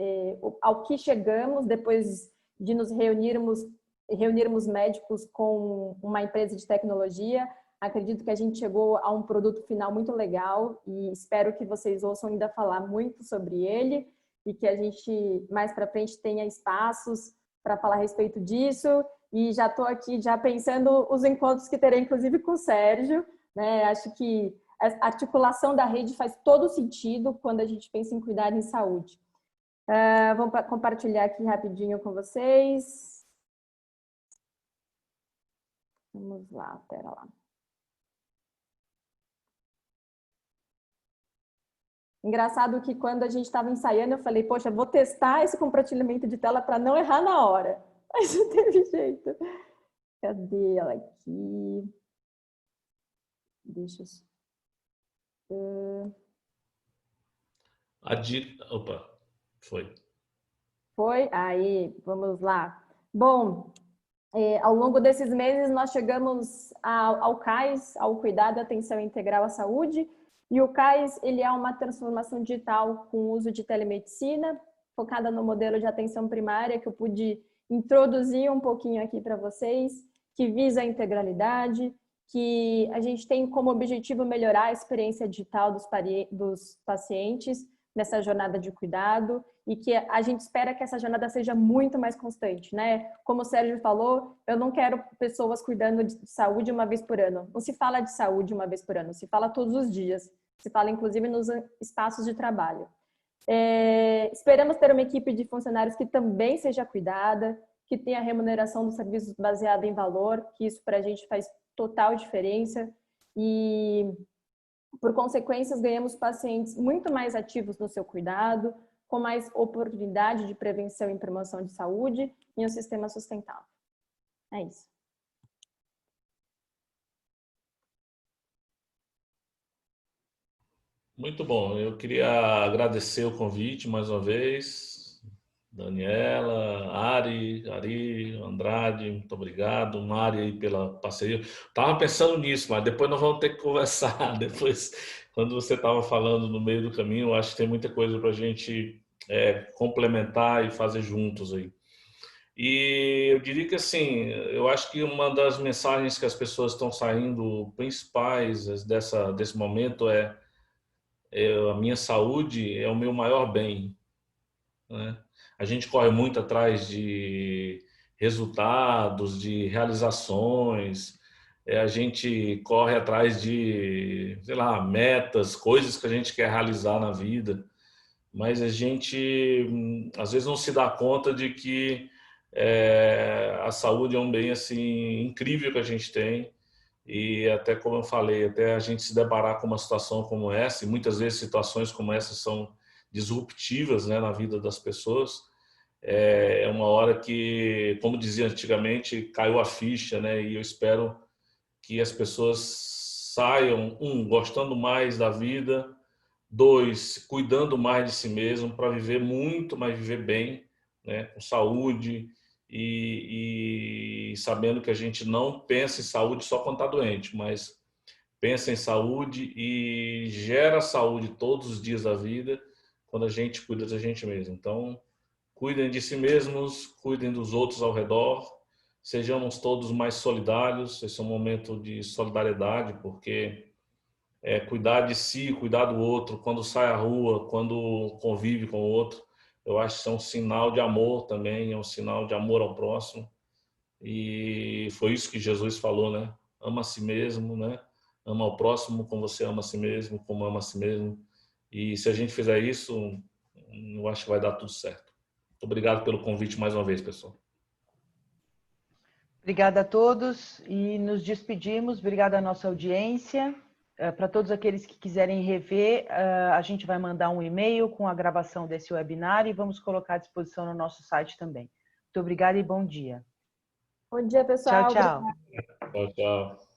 ao que chegamos depois de nos reunirmos médicos com uma empresa de tecnologia. Acredito que a gente chegou a um produto final muito legal e espero que vocês ouçam ainda falar muito sobre ele e que a gente mais para frente tenha espaços para falar a respeito disso. E já estou aqui já pensando os encontros que terei, inclusive com o Sérgio, né? Acho que a articulação da rede faz todo sentido quando a gente pensa em cuidar em saúde. Vamos compartilhar aqui rapidinho com vocês. Vamos lá, pera lá. Engraçado que quando a gente estava ensaiando, eu falei, poxa, vou testar esse compartilhamento de tela para não errar na hora. Mas não teve jeito. Cadê ela aqui? Deixa eu... Opa, foi. Foi? Aí, vamos lá. Bom, ao longo desses meses nós chegamos ao CAIS, ao Cuidado e Atenção Integral à Saúde, e o CAIS ele é uma transformação digital com uso de telemedicina, focada no modelo de atenção primária, que eu pude introduzir um pouquinho aqui para vocês, que visa a integralidade, que a gente tem como objetivo melhorar a experiência digital dos pacientes nessa jornada de cuidado, e que a gente espera que essa jornada seja muito mais constante, né? Como o Sérgio falou, eu não quero pessoas cuidando de saúde uma vez por ano. Não se fala de saúde uma vez por ano, se fala todos os dias. Se fala, inclusive, nos espaços de trabalho. Esperamos ter uma equipe de funcionários que também seja cuidada, que tenha remuneração dos serviços baseada em valor, que isso para a gente faz total diferença. E, por consequências, ganhamos pacientes muito mais ativos no seu cuidado, com mais oportunidade de prevenção e promoção de saúde em um sistema sustentável. É isso. Muito bom. Eu queria agradecer o convite mais uma vez. Daniela, Ari, Andrade, muito obrigado. Mari aí pela parceria. Estava pensando nisso, mas depois nós vamos ter que conversar. Depois, quando você estava falando no meio do caminho, eu acho que tem muita coisa para a gente complementar e fazer juntos aí. E eu diria que assim, eu acho que uma das mensagens que as pessoas estão saindo principais desse momento é a minha saúde é o meu maior bem, né? A gente corre muito atrás de resultados, de realizações, a gente corre atrás de, sei lá, metas, coisas que a gente quer realizar na vida, mas a gente às vezes não se dá conta de que a saúde é um bem assim incrível que a gente tem. E até como eu falei, até a gente se deparar com uma situação como essa, e muitas vezes situações como essa são disruptivas, né, na vida das pessoas, é uma hora que, como dizia antigamente, caiu a ficha, né, e eu espero que as pessoas saiam, gostando mais da vida, 2, cuidando mais de si mesmo para viver muito, mas viver bem, né, com saúde, e sabendo que a gente não pensa em saúde só quando está doente, mas pensa em saúde e gera saúde todos os dias da vida quando a gente cuida da gente mesmo. Então, cuidem de si mesmos, cuidem dos outros ao redor, sejamos todos mais solidários. Esse é um momento de solidariedade, porque cuidar de si, cuidar do outro, quando sai à rua, quando convive com o outro, eu acho que é um sinal de amor também, é um sinal de amor ao próximo. E foi isso que Jesus falou, né? Ama a si mesmo, né? Ama ao próximo como você ama a si mesmo, como ama a si mesmo. E se a gente fizer isso, eu acho que vai dar tudo certo. Muito obrigado pelo convite mais uma vez, pessoal. Obrigada a todos e nos despedimos. Obrigada à nossa audiência. Para todos aqueles que quiserem rever, a gente vai mandar um e-mail com a gravação desse webinar e vamos colocar à disposição no nosso site também. Muito obrigada e bom dia. Bom dia, pessoal. Tchau, tchau. Tchau, tchau.